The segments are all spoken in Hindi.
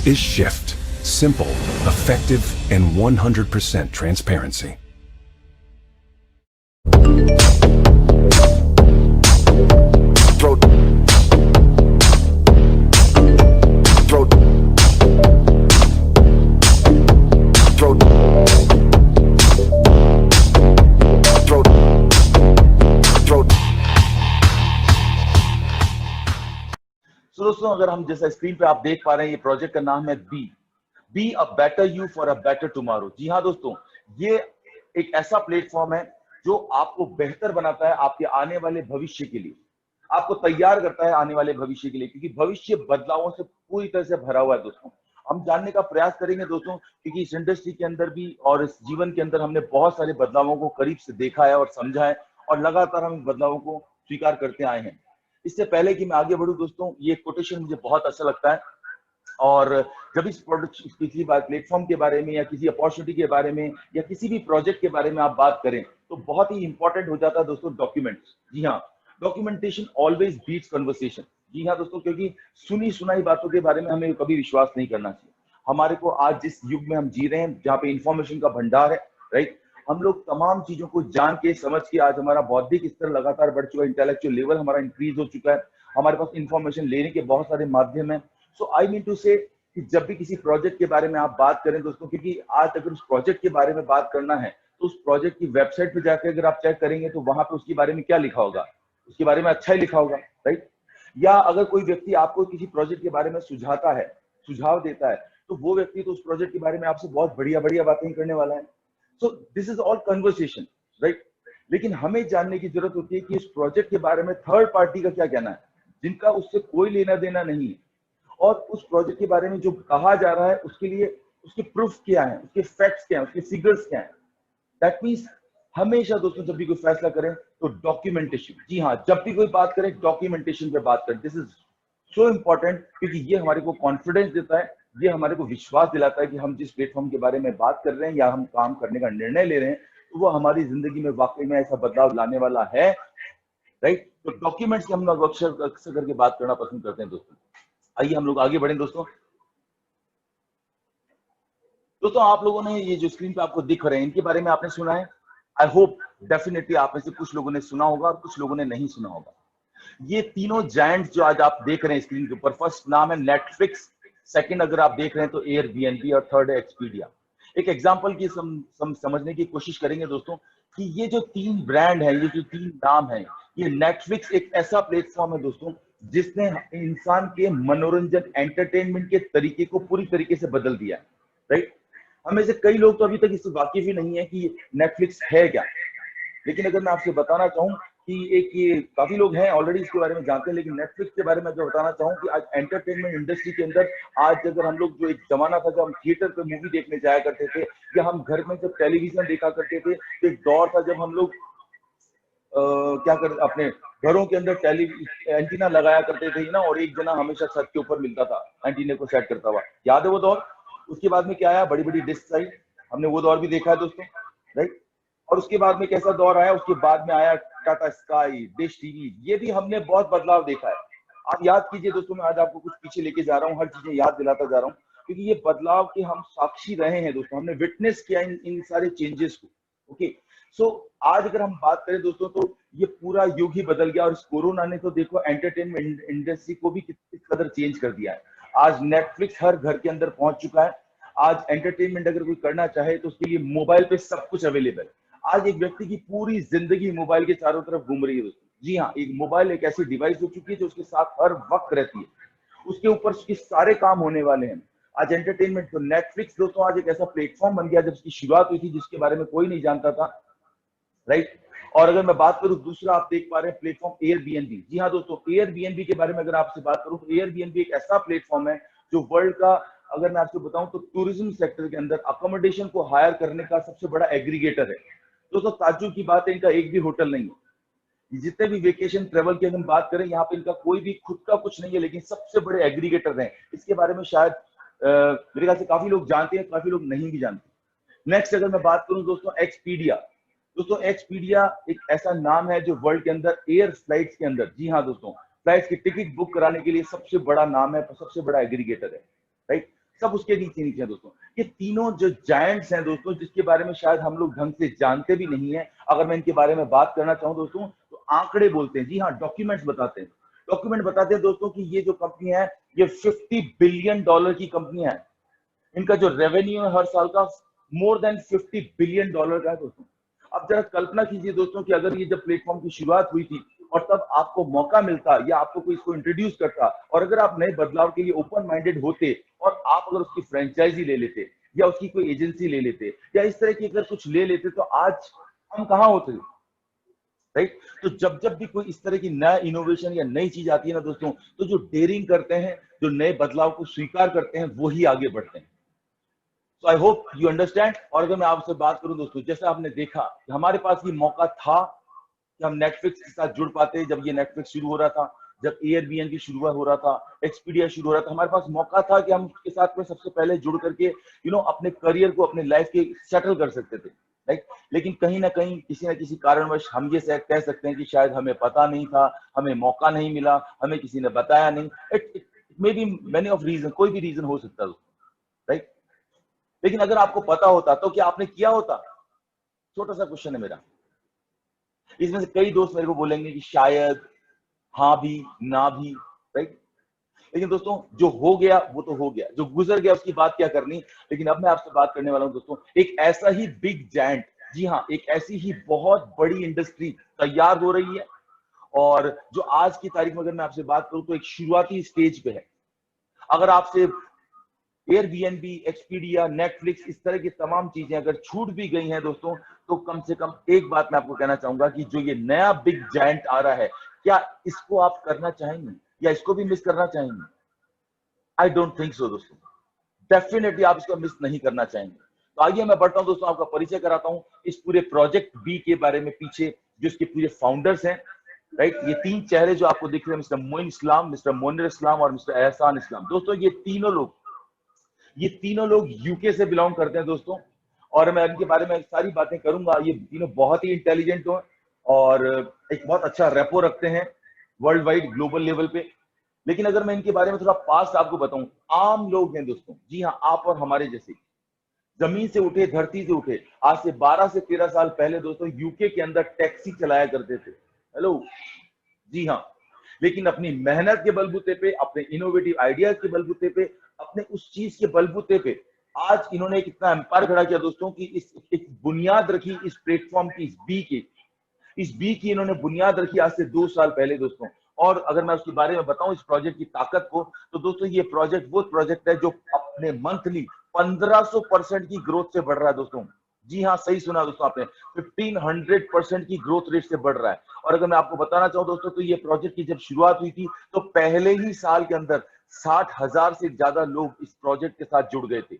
This is Shift. Simple, effective, and 100% transparency. तो दोस्तों, अगर हम जैसा स्क्रीन पे आप देख पा रहे हैं, ये प्रोजेक्ट का नाम है be a better you for a better tomorrow. जी हाँ दोस्तों, ये एक ऐसा प्लेटफॉर्म है जो आपको बेहतर बनाता है आपके आने वाले भविष्य के लिए, आपको तैयार करता है आने वाले भविष्य के लिए, क्योंकि भविष्य बदलावों से पूरी तरह से भरा हुआ है दोस्तों। हम जानने का प्रयास करेंगे दोस्तों, क्योंकि इस इंडस्ट्री के अंदर भी और इस जीवन के अंदर हमने बहुत सारे बदलावों को करीब से देखा है और समझा है, और लगातार हम इन बदलावों को स्वीकार करते आए हैं। इससे पहले कि मैं आगे बढ़ूं दोस्तों, ये कोटेशन मुझे बहुत अच्छा लगता है, और जब इस प्रोडक्ट किसी बात प्लेटफॉर्म के बारे में या किसी अपॉर्चुनिटी के बारे में या किसी भी प्रोजेक्ट के बारे में आप बात करें, तो बहुत ही इंपॉर्टेंट हो जाता है दोस्तों डॉक्यूमेंट्स। जी हाँ, डॉक्यूमेंटेशन ऑलवेज बीट्स कन्वर्सेशन। जी हाँ दोस्तों, क्योंकि सुनी सुनाई बातों के बारे में हमें कभी विश्वास नहीं करना चाहिए। हमारे को आज जिस युग में हम जी रहे हैं, जहाँ पे इंफॉर्मेशन का भंडार है, राइट, हम लोग तमाम चीजों को जान के समझ के, आज हमारा बौद्धिक स्तर लगातार बढ़ चुका है, इंटेलेक्चुअल लेवल हमारा इंक्रीज हो चुका है, हमारे पास इंफॉर्मेशन लेने के बहुत सारे माध्यम है। सो आई मीन टू से कि जब भी किसी प्रोजेक्ट के बारे में आप बात करें दोस्तों, क्योंकि आज अगर उस प्रोजेक्ट के बारे में बात करना है तो उस प्रोजेक्ट की वेबसाइट पे जाकर अगर आप चेक करेंगे तो वहां पे उसके बारे में क्या लिखा होगा, उसके बारे में अच्छा ही लिखा होगा, राइट। या अगर कोई व्यक्ति आपको किसी प्रोजेक्ट के बारे में सुझाता है, सुझाव देता है, तो वो व्यक्ति तो उस प्रोजेक्ट के बारे में आपसे बहुत बढ़िया बढ़िया बातें ही करने वाला है। So this is all conversation, right. लेकिन हमें जानने की जरूरत होती है कि इस प्रोजेक्ट के बारे में थर्ड पार्टी का क्या कहना है, जिनका उससे कोई लेना देना नहीं है, और उस प्रोजेक्ट के बारे में जो कहा जा रहा है उसके लिए उसके प्रूफ क्या है, उसके फैक्ट्स क्या है, उसके फिगर्स क्या है। दैट मीन्स हमेशा दोस्तों जब भी कोई फैसला करें तो डॉक्यूमेंटेशन, जी हाँ, जब भी कोई बात करें डॉक्यूमेंटेशन पे बात करें। दिस इज सो इंपॉर्टेंट, क्योंकि ये हमारे को कॉन्फिडेंस देता है, ये हमारे को विश्वास दिलाता है कि हम जिस प्लेटफॉर्म के बारे में बात कर रहे हैं या हम काम करने का निर्णय ले रहे हैं, तो वो हमारी जिंदगी में वाकई में ऐसा बदलाव लाने वाला है, राइट। तो डॉक्यूमेंट्स की हम लोग अक्सर अक्सर करके बात करना पसंद करते हैं दोस्तों। आइए हम लोग आगे बढ़ें दोस्तों। दोस्तों, आप लोगों ने ये जो स्क्रीन पे आपको दिख रहे हैं, इनके बारे में आपने सुना है? आई होप डेफिनेटली आप में से कुछ लोगों ने सुना होगा और कुछ लोगों ने नहीं सुना होगा। ये तीनों जायंट्स जो आज आप देख रहे हैं स्क्रीन के ऊपर, फर्स्ट नाम है नेटफ्लिक्स, सेकंड अगर आप देख रहे हैं तो एयरबीएनबी, और थर्ड है एक्सपीडिया। एक एग्जांपल की समझने की कोशिश करेंगे दोस्तों कि ये जो तीन ब्रांड है, ये जो तीन नाम है, ये नेटफ्लिक्स एक ऐसा प्लेटफॉर्म है दोस्तों जिसने इंसान के मनोरंजन, एंटरटेनमेंट के तरीके को पूरी तरीके से बदल दिया है, राइट। हमें से कई लोग तो अभी तक इससे वाकिफ ही नहीं है कि नेटफ्लिक्स है क्या। लेकिन अगर मैं आपसे बताना चाहूँ कि एक ये काफी लोग हैं ऑलरेडी इसके बारे में जानते हैं, लेकिन नेटफ्लिक्स के बारे में अगर बताना चाहूँ कि आज एंटरटेनमेंट इंडस्ट्री के अंदर, आज अगर हम लोग, जो एक जमाना था जब हम थिएटर पे मूवी देखने जाया करते थे, या हम घर में जब टेलीविजन देखा करते थे, तो एक दौर था जब हम लोग क्या कर अपने घरों के अंदर एंटीना लगाया करते थे ना, और एक जना हमेशा छत के ऊपर मिलता था एंटीने को सेट करता हुआ। याद है वो दौर? उसके बाद में क्या आया, बड़ी बड़ी डिस्क आई, हमने वो दौर भी देखा है दोस्तों, राइट। और उसके बाद में कैसा दौर आया, उसके बाद में आया टाटा स्काई, डिश टीवी, ये भी हमने बहुत बदलाव देखा है। आप याद कीजिए दोस्तों, मैं आज आपको कुछ पीछे लेके जा रहा हूँ, हर चीजें याद दिलाता जा रहा हूँ, क्योंकि ये बदलाव के हम साक्षी रहे हैं दोस्तों, हमने विटनेस किया इन सारे चेंजेस को। ओके, सो आज अगर हम बात करें दोस्तों, तो ये पूरा युग ही बदल गया, और इस कोरोना ने तो देखो एंटरटेनमेंट इंडस्ट्री को भी किस कदर चेंज कर दिया है। आज नेटफ्लिक्स हर घर के अंदर पहुंच चुका है। आज एंटरटेनमेंट अगर कोई करना चाहे तो उसके लिए मोबाइल पे सब कुछ अवेलेबल है। आज एक व्यक्ति की पूरी जिंदगी मोबाइल के चारों तरफ घूम रही है दोस्तों। जी हाँ, एक मोबाइल एक ऐसी डिवाइस हो चुकी है जो उसके साथ हर वक्त रहती है, उसके ऊपर उसके सारे काम होने वाले हैं। आज एंटरटेनमेंट, तो नेटफ्लिक्स दोस्तों आज एक ऐसा प्लेटफॉर्म बन गया, जब उसकी शुरुआत हुई थी जिसके बारे में कोई नहीं जानता था, राइट। और अगर मैं बात करूं दूसरा, आप देख पा रहे हैं प्लेटफॉर्म एयरबीएनबी। जी हाँ दोस्तों, एयरबीएनबी के बारे में अगर आपसे बात करूं तो एयरबीएनबी एक ऐसा प्लेटफॉर्म है जो वर्ल्ड का, अगर मैं आपको बताऊं तो टूरिज्म सेक्टर के अंदर अकोमोडेशन को हायर करने का सबसे बड़ा एग्रीगेटर है दोस्तों। ताज्जुब की बात है, इनका एक भी होटल नहीं है। जितने भी वेकेशन ट्रेवल की हम बात करें, यहाँ पे इनका कोई भी खुद का कुछ नहीं है, लेकिन सबसे बड़े एग्रीगेटर हैं। इसके बारे में शायद मेरे ख्याल से काफी लोग जानते हैं, काफी लोग नहीं भी जानते। नेक्स्ट अगर मैं बात करूं दोस्तों, एक्सपीडिया। दोस्तों एक्सपीडिया एक ऐसा नाम है जो वर्ल्ड के अंदर एयर फ्लाइट्स के अंदर, जी हाँ दोस्तों, फ्लाइट्स की टिकट बुक कराने के लिए सबसे बड़ा नाम है, सबसे बड़ा एग्रीगेटर है, राइट। सब उसके नीचे नीचे हैं दोस्तों। ये तीनों जो जायंट्स हैं दोस्तों, जिसके बारे में शायद हम लोग ढंग से जानते भी नहीं है। अगर मैं इनके बारे में बात करना चाहूं दोस्तों, तो आंकड़े बोलते हैं, जी हाँ, डॉक्यूमेंट्स बताते हैं। डॉक्यूमेंट बताते हैं दोस्तों कि ये जो कंपनी है, ये $50 बिलियन की कंपनी है। इनका जो रेवेन्यू है हर साल का, मोर देन $50 बिलियन का है दोस्तों। अब जरा कल्पना कीजिए दोस्तों कि अगर ये जब प्लेटफॉर्म की शुरुआत हुई थी और तब आपको मौका मिलता या आपको कोई इसको इंट्रोड्यूस करता, और अगर आप नए बदलाव के लिए ओपन माइंडेड होते और आप अगर उसकी फ्रेंचाइजी ले लेते या उसकी कोई एजेंसी ले लेते या इस तरह की अगर कुछ ले लेते, तो आज हम कहाँ होते, राइट। तो जब जब भी कोई इस तरह की नया इनोवेशन या नई चीज आती है ना दोस्तों, तो जो डेयरिंग करते हैं, जो नए बदलाव को स्वीकार करते हैं, वो ही आगे बढ़ते हैं। तो आई होप यू अंडरस्टैंड। और अगर मैं आपसे बात करूं दोस्तों, जैसे आपने देखा कि हमारे पास ये मौका था कि हम नेटफ्लिक्स के साथ जुड़ पाते। जब ये नेटफ्लिक्स शुरू हो रहा था, जब एयरबीएनबी शुरू हो रहा था, एक्सपीडिया शुरू हो रहा था, हमारे पास मौका था कि हम उसके साथ में सबसे पहले जुड़ करके अपने करियर को, अपने लाइफ के सेटल कर सकते थे, राइट। लेकिन कहीं ना कहीं किसी ना किसी कारणवश हम ये कह सकते हैं कि शायद हमें पता नहीं था, हमें मौका नहीं मिला, हमें किसी ने बताया नहीं। It may be many of reason, कोई भी रीजन हो सकता है, राइट। लेकिन अगर आपको पता होता तो क्या आपने किया होता? छोटा सा क्वेश्चन है मेरा। इसमें से कई दोस्त मेरे को बोलेंगे कि शायद, हाँ भी, ना भी, राइट। लेकिन दोस्तों, जो हो गया वो तो हो गया, जो गुजर गया उसकी बात क्या करनी। लेकिन अब मैं आपसे बात करने वाला हूं दोस्तों, एक ऐसा ही बिग जायंट, जी हाँ, एक ऐसी ही बहुत बड़ी इंडस्ट्री तैयार हो रही है, और जो आज की तारीख में अगर मैं आपसे बात करूं तो एक शुरुआती स्टेज पे है। अगर आपसे एयरबीएनबी, एक्सपीडिया, नेटफ्लिक्स, इस तरह की तमाम चीजें अगर छूट भी गई हैं दोस्तों, तो कम से कम एक बात मैं आपको कहना चाहूंगा कि जो ये नया बिग जायंट आ रहा है, क्या इसको आप करना चाहेंगे या इसको भी मिस करना चाहेंगे? आई डोंट थिंक सो दोस्तों। डेफिनेटली आप इसको मिस नहीं करना चाहेंगे। तो आइए मैं बढ़ता हूं दोस्तों, आपका परिचय कराता हूं इस पूरे प्रोजेक्ट बी के बारे में, पीछे जो इसके पूरे फाउंडर्स हैं, राइट। ये तीन चेहरे जो आपको दिख रहे हैं, मिस्टर मोइन इस्लाम, मिस्टर मोनिर इस्लाम और मिस्टर एहसान इस्लाम। दोस्तों ये तीनों लोग यूके से बिलोंग करते हैं दोस्तों, और मैं इनके बारे में सारी बातें करूंगा। ये तीनों बहुत ही इंटेलिजेंट हो और एक बहुत अच्छा रेपो रखते हैं वर्ल्ड वाइड, ग्लोबल लेवल पे। लेकिन अगर मैं इनके बारे में थोड़ा पास्ट आपको बताऊं, आम लोग हैं दोस्तों, जी हाँ, आप और हमारे जैसे, जमीन से उठे, धरती से उठे। आज से 12 से 13 साल पहले दोस्तों यूके के अंदर टैक्सी चलाया करते थे। हेलो, जी हाँ। लेकिन अपनी मेहनत के बलबूते पे, अपने इनोवेटिव आइडियाज के बलबूते पे, अपने उस चीज के बलबूते पे आज इन्होंने एक इतना एम्पायर खड़ा किया दोस्तों कि इस एक बुनियाद रखी इस प्लेटफॉर्म की, इस बी की इन्होंने बुनियाद रखी आज से 2 साल पहले दोस्तों। और अगर मैं उसके बारे में बताऊं इस प्रोजेक्ट की ताकत को, तो दोस्तों ये प्रोजेक्ट वो प्रोजेक्ट है जो अपने मंथली 1500% की ग्रोथ से बढ़ रहा है दोस्तों। जी हाँ, सही सुना दोस्तों आपने, 1500% की ग्रोथ रेट से बढ़ रहा है। और अगर मैं आपको बताना चाहूं दोस्तों, तो ये प्रोजेक्ट की जब शुरुआत हुई थी, तो पहले ही साल के अंदर 60,000 से ज्यादा लोग इस प्रोजेक्ट के साथ जुड़ गए थे।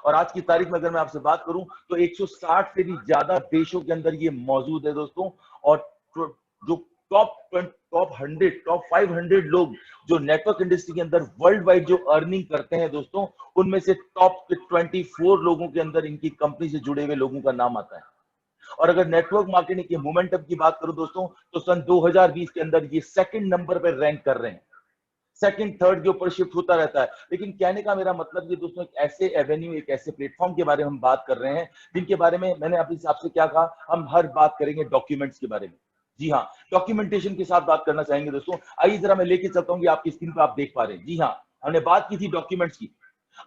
और आज की तारीख में अगर मैं आपसे बात करूं, तो 160 से भी ज्यादा देशों के अंदर ये मौजूद है दोस्तों। और जो टॉप 100, टॉप 500 लोग जो नेटवर्क इंडस्ट्री के अंदर वर्ल्ड वाइड जो अर्निंग करते हैं दोस्तों, उनमें से टॉप 24 लोगों के अंदर इनकी कंपनी से जुड़े हुए लोगों का नाम आता है। और अगर नेटवर्क मार्केटिंग के मोमेंटम की बात करूं दोस्तों, तो सन 2020 के अंदर ये सेकंड नंबर पर रैंक कर रहे हैं। सेकंड, थर्ड के ऊपर शिफ्ट होता रहता है। लेकिन कहने का मेरा मतलब ये दोस्तों, एक ऐसे एवेन्यू, एक ऐसे प्लेटफॉर्म के बारे में हम बात कर रहे हैं, जिनके बारे में मैंने अपने हिसाब से क्या कहा, हम हर बात करेंगे डॉक्यूमेंट्स के बारे में। जी हाँ, डॉक्यूमेंटेशन के साथ बात करना चाहेंगे दोस्तों। आइए जरा मैं लेके चलता हूँ कि आपकी स्क्रीन पर आप देख पा रहे हैं। जी हाँ, हमने बात की थी डॉक्यूमेंट्स की।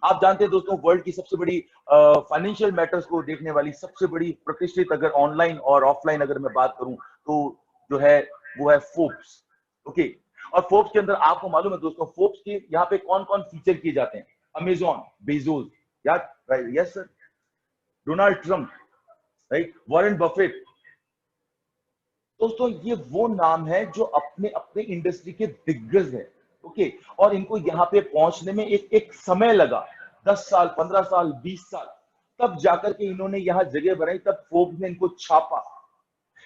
आप जानते हैं दोस्तों, वर्ल्ड की सबसे बड़ी फाइनेंशियल मैटर्स को देखने वाली सबसे बड़ी प्रतिष्ठित, अगर ऑनलाइन और ऑफलाइन अगर मैं बात करूं, तो जो है वो है फोर्ब्स। ओके। और फोर्ब्स के अंदर आपको मालूम है दोस्तों, फोर्ब्स के यहाँ पे कौन कौन फीचर किए जाते हैं? अमेजॉन, बेजोस, यार, right, yes sir, Donald Trump, right, Warren Buffett. दोस्तों ये वो नाम है जो अपने अपने इंडस्ट्री के दिग्गज है। ओके। और इनको यहाँ पे पहुंचने में एक समय लगा, 10 साल, 15 साल, 20 साल, तब जाकर के इन्होंने यहाँ जगह बनाई, तब फोर्ब्स ने इनको छापा।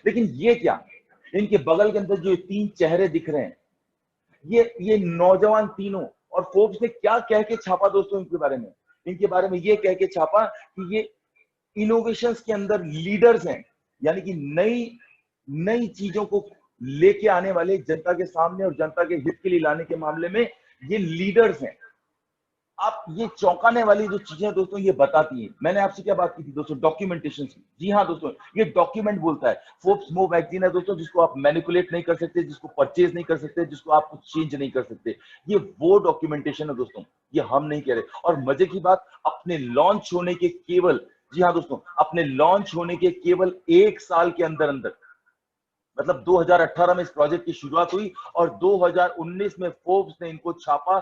लेकिन ये क्या, इनके बगल के अंदर जो 3 चेहरे दिख रहे हैं, ये नौजवान तीनों, और फोर्ब्स ने क्या कह के छापा दोस्तों इनके बारे में? इनके बारे में ये कह के छापा कि ये इनोवेशंस के अंदर लीडर्स हैं, यानी कि नई नई चीजों को लेके आने वाले, जनता के सामने और जनता के हित के लिए लाने के मामले में ये लीडर्स हैं। आप ये चौंकाने वाली जो चीजें दोस्तों ये बताती हैं। मैंने आपसे क्या बात की थी दोस्तों, डॉक्यूमेंटेशन की। जी हाँ दोस्तों, ये डॉक्यूमेंट बोलता है। फोर्ब्स मूव मैगजीन है दोस्तों, जिसको आप मैनिपुलेट नहीं कर सकते, जिसको परचेज नहीं कर सकते, जिसको आप कुछ चेंज नहीं कर सकते। ये वो डॉक्यूमेंटेशन है दोस्तों, ये हम नहीं कह रहे। और मजे की बात, अपने लॉन्च होने के केवल, जी हाँ दोस्तों, अपने लॉन्च होने के केवल 1 साल के अंदर अंदर, मतलब 2018 में इस प्रोजेक्ट की शुरुआत हुई और 2019 में फोर्ब्स ने इनको छापा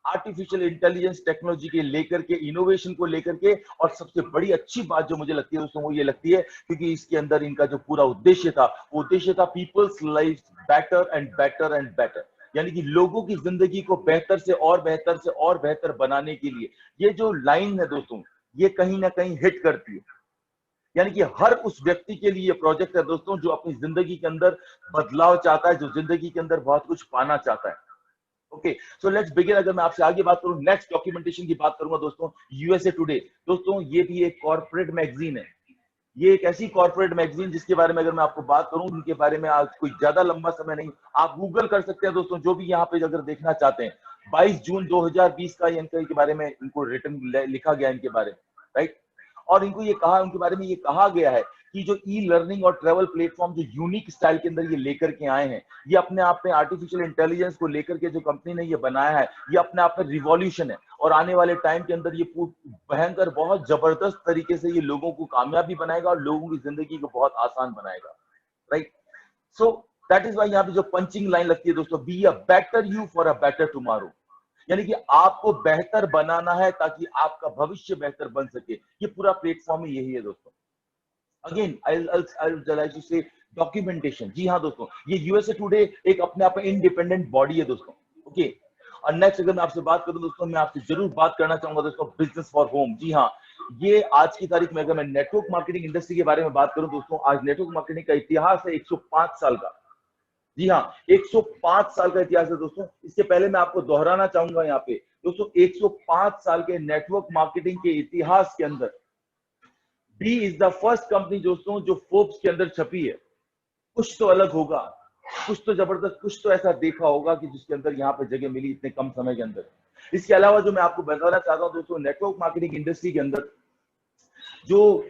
आर्टिफिशियल इंटेलिजेंस टेक्नोलॉजी के लेकर के, इनोवेशन को लेकर के। और सबसे बड़ी अच्छी बात जो मुझे लगती है दोस्तों वो ये लगती है, क्योंकि इसके अंदर इनका जो पूरा उद्देश्य था, वो उद्देश्य था people's life better and better and better, यानी कि लोगों की जिंदगी को बेहतर से और बेहतर से और बेहतर बनाने के लिए। ये जो लाइन है दोस्तों, ये कहीं ना कहीं हिट करती है, यानी कि हर उस व्यक्ति के लिए प्रोजेक्ट है दोस्तों जो अपनी जिंदगी के अंदर बदलाव चाहता है, जो जिंदगी के अंदर बहुत कुछ पाना चाहता है। Okay, so let's begin. अगर मैं आपसे आगे बात करूं, नेक्स्ट डॉक्यूमेंटेशन की बात करूंगा दोस्तों, यूएसए टुडे। दोस्तों ये भी एक कॉर्पोरेट मैगजीन है। ये एक ऐसी कॉर्पोरेट मैगजीन जिसके बारे में अगर मैं आपको बात करूं, उनके बारे में आज कोई ज्यादा लंबा समय नहीं, आप गूगल कर सकते हैं दोस्तों, जो भी यहाँ पे अगर देखना चाहते हैं। 22 जून 2020 का इनके बारे में इनको रिटर्न लिखा गया इनके बारे में, राइट। और इनको ये कहा, उनके बारे में ये कहा गया है कि जो ई लर्निंग और ट्रेवल प्लेटफॉर्म जो यूनिक स्टाइल के अंदर ये लेकर के आए हैं, ये अपने आप में आर्टिफिशियल इंटेलिजेंस को लेकर के जो कंपनी ने ये बनाया है, ये अपने आप में रिवॉल्यूशन है। और आने वाले टाइम के अंदर ये भयंकर बहुत जबरदस्त तरीके से ये लोगों को कामयाबी बनाएगा और लोगों की जिंदगी को बहुत आसान बनाएगा, right. So that is why यहाँ पे जो पंचिंग लाइन लगती है दोस्तों, be a better you for a better tomorrow, यानी कि आपको बेहतर बनाना है ताकि आपका भविष्य बेहतर बन सके। ये पूरा प्लेटफॉर्म ही यही है दोस्तों। Again I'll like to say documentation. जी हाँ दोस्तों, ये यूएसए टुडे एक अपने आप में इंडिपेंडेंट बॉडी है दोस्तों। ओके, और नेक्स्ट अगर मैं आपसे बात करूं दोस्तों, मैं आपसे जरूर बात करना चाहूंगा दोस्तों बिजनेस फॉर होम। जी हाँ, ये आज की तारीख में अगर मैं नेटवर्क मार्केटिंग इंडस्ट्री के बारे में बात करूं दोस्तों, आज नेटवर्क मार्केटिंग का इतिहास है 105 साल का। जी हाँ, 105 साल का इतिहास है दोस्तों। इसके पहले मैं आपको दोहराना चाहूंगा यहाँ पे दोस्तों, 105 साल के नेटवर्क मार्केटिंग के इतिहास के अंदर B is the first company दोस्तों जो फोर्ब्स के अंदर छपी है। कुछ तो अलग होगा, कुछ तो जबरदस्त, कुछ तो ऐसा देखा होगा कि जिसके अंदर यहाँ पे जगह मिली इतने कम समय के अंदर। इसके अलावा जो मैं आपको बताना चाहता हूँ दोस्तों, नेटवर्क मार्केटिंग इंडस्ट्री के अंदर जो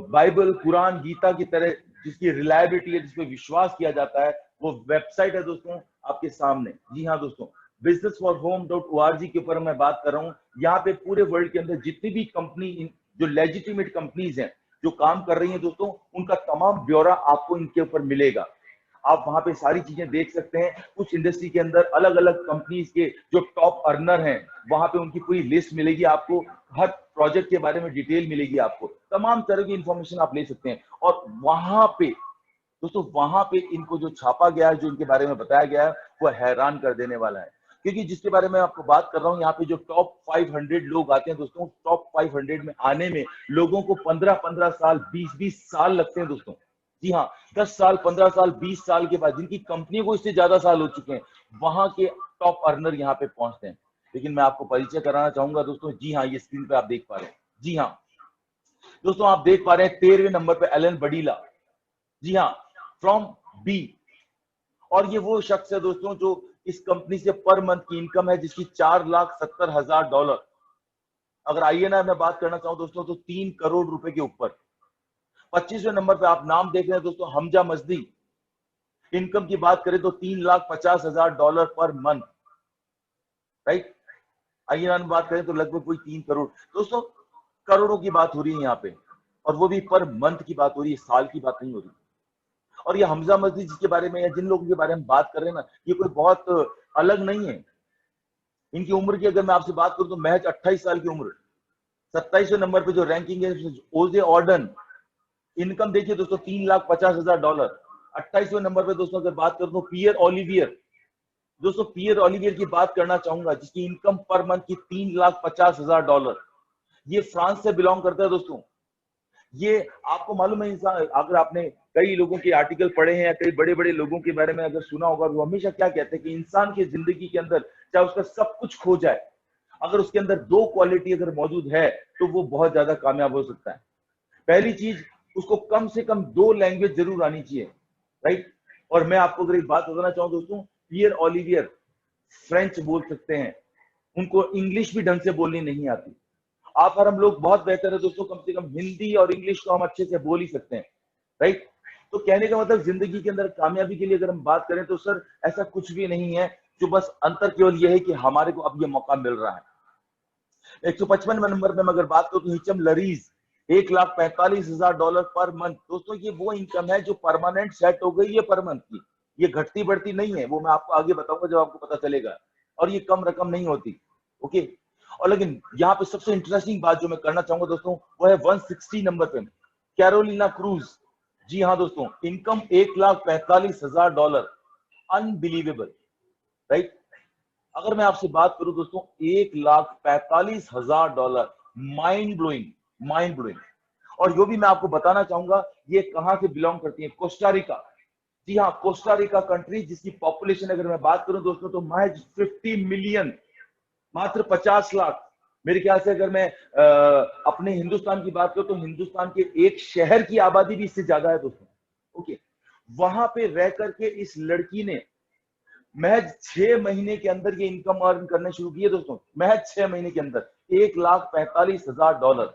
बाइबल, कुरान, गीता की तरह जिसकी रिलायबिलिटी है, जिसपे विश्वास किया जाता है, वो वेबसाइट है दोस्तों आपके सामने। जी हाँ दोस्तों, businessforhome.org के ऊपर मैं बात कर रहा हूँ। यहाँ पे पूरे वर्ल्ड के अंदर जितनी भी कंपनी, जो लेजिटिमेट कंपनीज हैं जो काम कर रही हैं दोस्तों, उनका तमाम ब्यौरा आपको इनके ऊपर मिलेगा। आप वहां पे सारी चीजें देख सकते हैं। कुछ इंडस्ट्री के अंदर अलग अलग कंपनीज के जो टॉप अर्नर हैं, वहां पे उनकी पूरी लिस्ट मिलेगी आपको, हर प्रोजेक्ट के बारे में डिटेल मिलेगी आपको, तमाम तरह की इंफॉर्मेशन आप ले सकते हैं। और वहां पे दोस्तों, वहां पे इनको जो छापा गया है, जो इनके बारे में बताया गया है, वो हैरान कर देने वाला है। क्योंकि जिसके बारे में आपको बात कर रहा हूँ, यहाँ पे जो टॉप 500 लोग आते हैं दोस्तों, टॉप 500 में आने में लोगों को 15-15 साल, 20-20 साल लगते हैं दोस्तों। जी हाँ, 10 साल, 15 साल, 20 साल के बाद, जिनकी कंपनी को इससे ज्यादा साल हो चुके हैं, वहां के टॉप अर्नर यहाँ पे पहुंचते हैं। लेकिन मैं आपको परिचय कराना चाहूंगा दोस्तों। जी हाँ, ये स्क्रीन पे आप देख पा रहे हैं। जी हाँ दोस्तों, आप देख पा रहे हैं 13वें नंबर पे एलन बडीला। जी हाँ, फ्रॉम बी। और ये वो शख्स है दोस्तों जो इस कंपनी से पर मंथ की इनकम है जिसकी $4,70,000। अगर आईएनआर में बात करना चाहूं दोस्तों, तो 3 करोड़ रुपए के ऊपर। 25वें नंबर पे आप नाम देख रहे हैं दोस्तों, हमजा मजदी। इनकम की बात करें तो $3,50,000 पर मंथ, राइट। आईएनआर में बात करें तो लगभग कोई 3 करोड़। दोस्तों करोड़ों की बात हो रही है यहाँ पे, और वो भी पर मंथ की बात हो रही है, साल की बात नहीं हो रही। और ये हमजा मस्जिद जिसके बारे में या जिन लोगों के बारे में बात कर रहे हैं ना, ये कोई बहुत अलग नहीं है। इनकी उम्र की अगर मैं आपसे बात करूं तो महज 28 साल की उम्र। 27वें नंबर पे जो रैंकिंग है, ओजे ऑर्डन। इनकम देखिए दोस्तों, $3,50,000। 28वें नंबर पे दोस्तों अगर बात करूं तो पियर ओलिवियर। दोस्तों पियर ओलिवियर की बात करना चाहूंगा, जिसकी इनकम पर मंथ की $3,50,000। ये फ्रांस से बिलोंग करता है दोस्तों। ये आपको मालूम है, इंसान, अगर आपने कई लोगों के आर्टिकल पढ़े हैं या कई बड़े बड़े लोगों के बारे में अगर सुना होगा, वो हमेशा क्या कहते हैं कि इंसान की जिंदगी के अंदर चाहे उसका सब कुछ खो जाए, अगर उसके अंदर 2 क्वालिटी अगर मौजूद है तो वो बहुत ज्यादा कामयाब हो सकता है। पहली चीज, उसको कम से कम 2 लैंग्वेज जरूर आनी चाहिए, राइट। और मैं आपको अगर एक बात बताना चाहूं दोस्तों, पियर ओलिवियर फ्रेंच बोल सकते हैं, उनको इंग्लिश भी ढंग से बोलनी नहीं आती। आप और हम लोग बहुत बेहतर है दोस्तों, कम से कम हिंदी और इंग्लिश को हम अच्छे से बोल ही सकते हैं, राइट। तो कहने का मतलब जिंदगी के अंदर कामयाबी के लिए अगर हम बात करें तो सर ऐसा कुछ भी नहीं है, जो बस अंतर केवल यह है कि हमारे को अब ये मौका मिल रहा है। 155 नंबर पे अगर बात करूं तो हिचम लरीज $1,45,000 पर मंथ। दोस्तों ये वो इनकम है जो परमानेंट सेट हो गई है पर मंथ की, ये घटती बढ़ती नहीं है, वो मैं आपको आगे बताऊंगा जब आपको पता चलेगा, और ये कम रकम नहीं होती, ओके। और लेकिन यहाँ पे सबसे इंटरेस्टिंग बात जो मैं करना चाहूंगा दोस्तों वो है 160 नंबर पे कैरोलिना क्रूज। जी हाँ दोस्तों, इनकम $1,45,000, अनबिलीवेबल, राइट। अगर मैं आपसे बात करूं दोस्तों $1,45,000, माइंड ब्लोइंग, माइंड ब्लोइंग। और जो भी मैं आपको बताना चाहूंगा ये कहां से बिलोंग करती है, कोस्टारिका। जी हाँ, कोस्टारिका कंट्री, जिसकी पॉपुलेशन अगर मैं बात करूं दोस्तों तो महज 50 मिलियन, मात्र 50 लाख। मेरे ख्याल से अगर मैं अपने हिंदुस्तान की बात करूं तो हिंदुस्तान के एक शहर की आबादी भी इससे ज्यादा है दोस्तों, ओके। वहां पे रह करके इस लड़की ने महज 6 महीने के अंदर ये इनकम अर्न करने शुरू की है दोस्तों, महज 6 महीने के अंदर $1,45,000।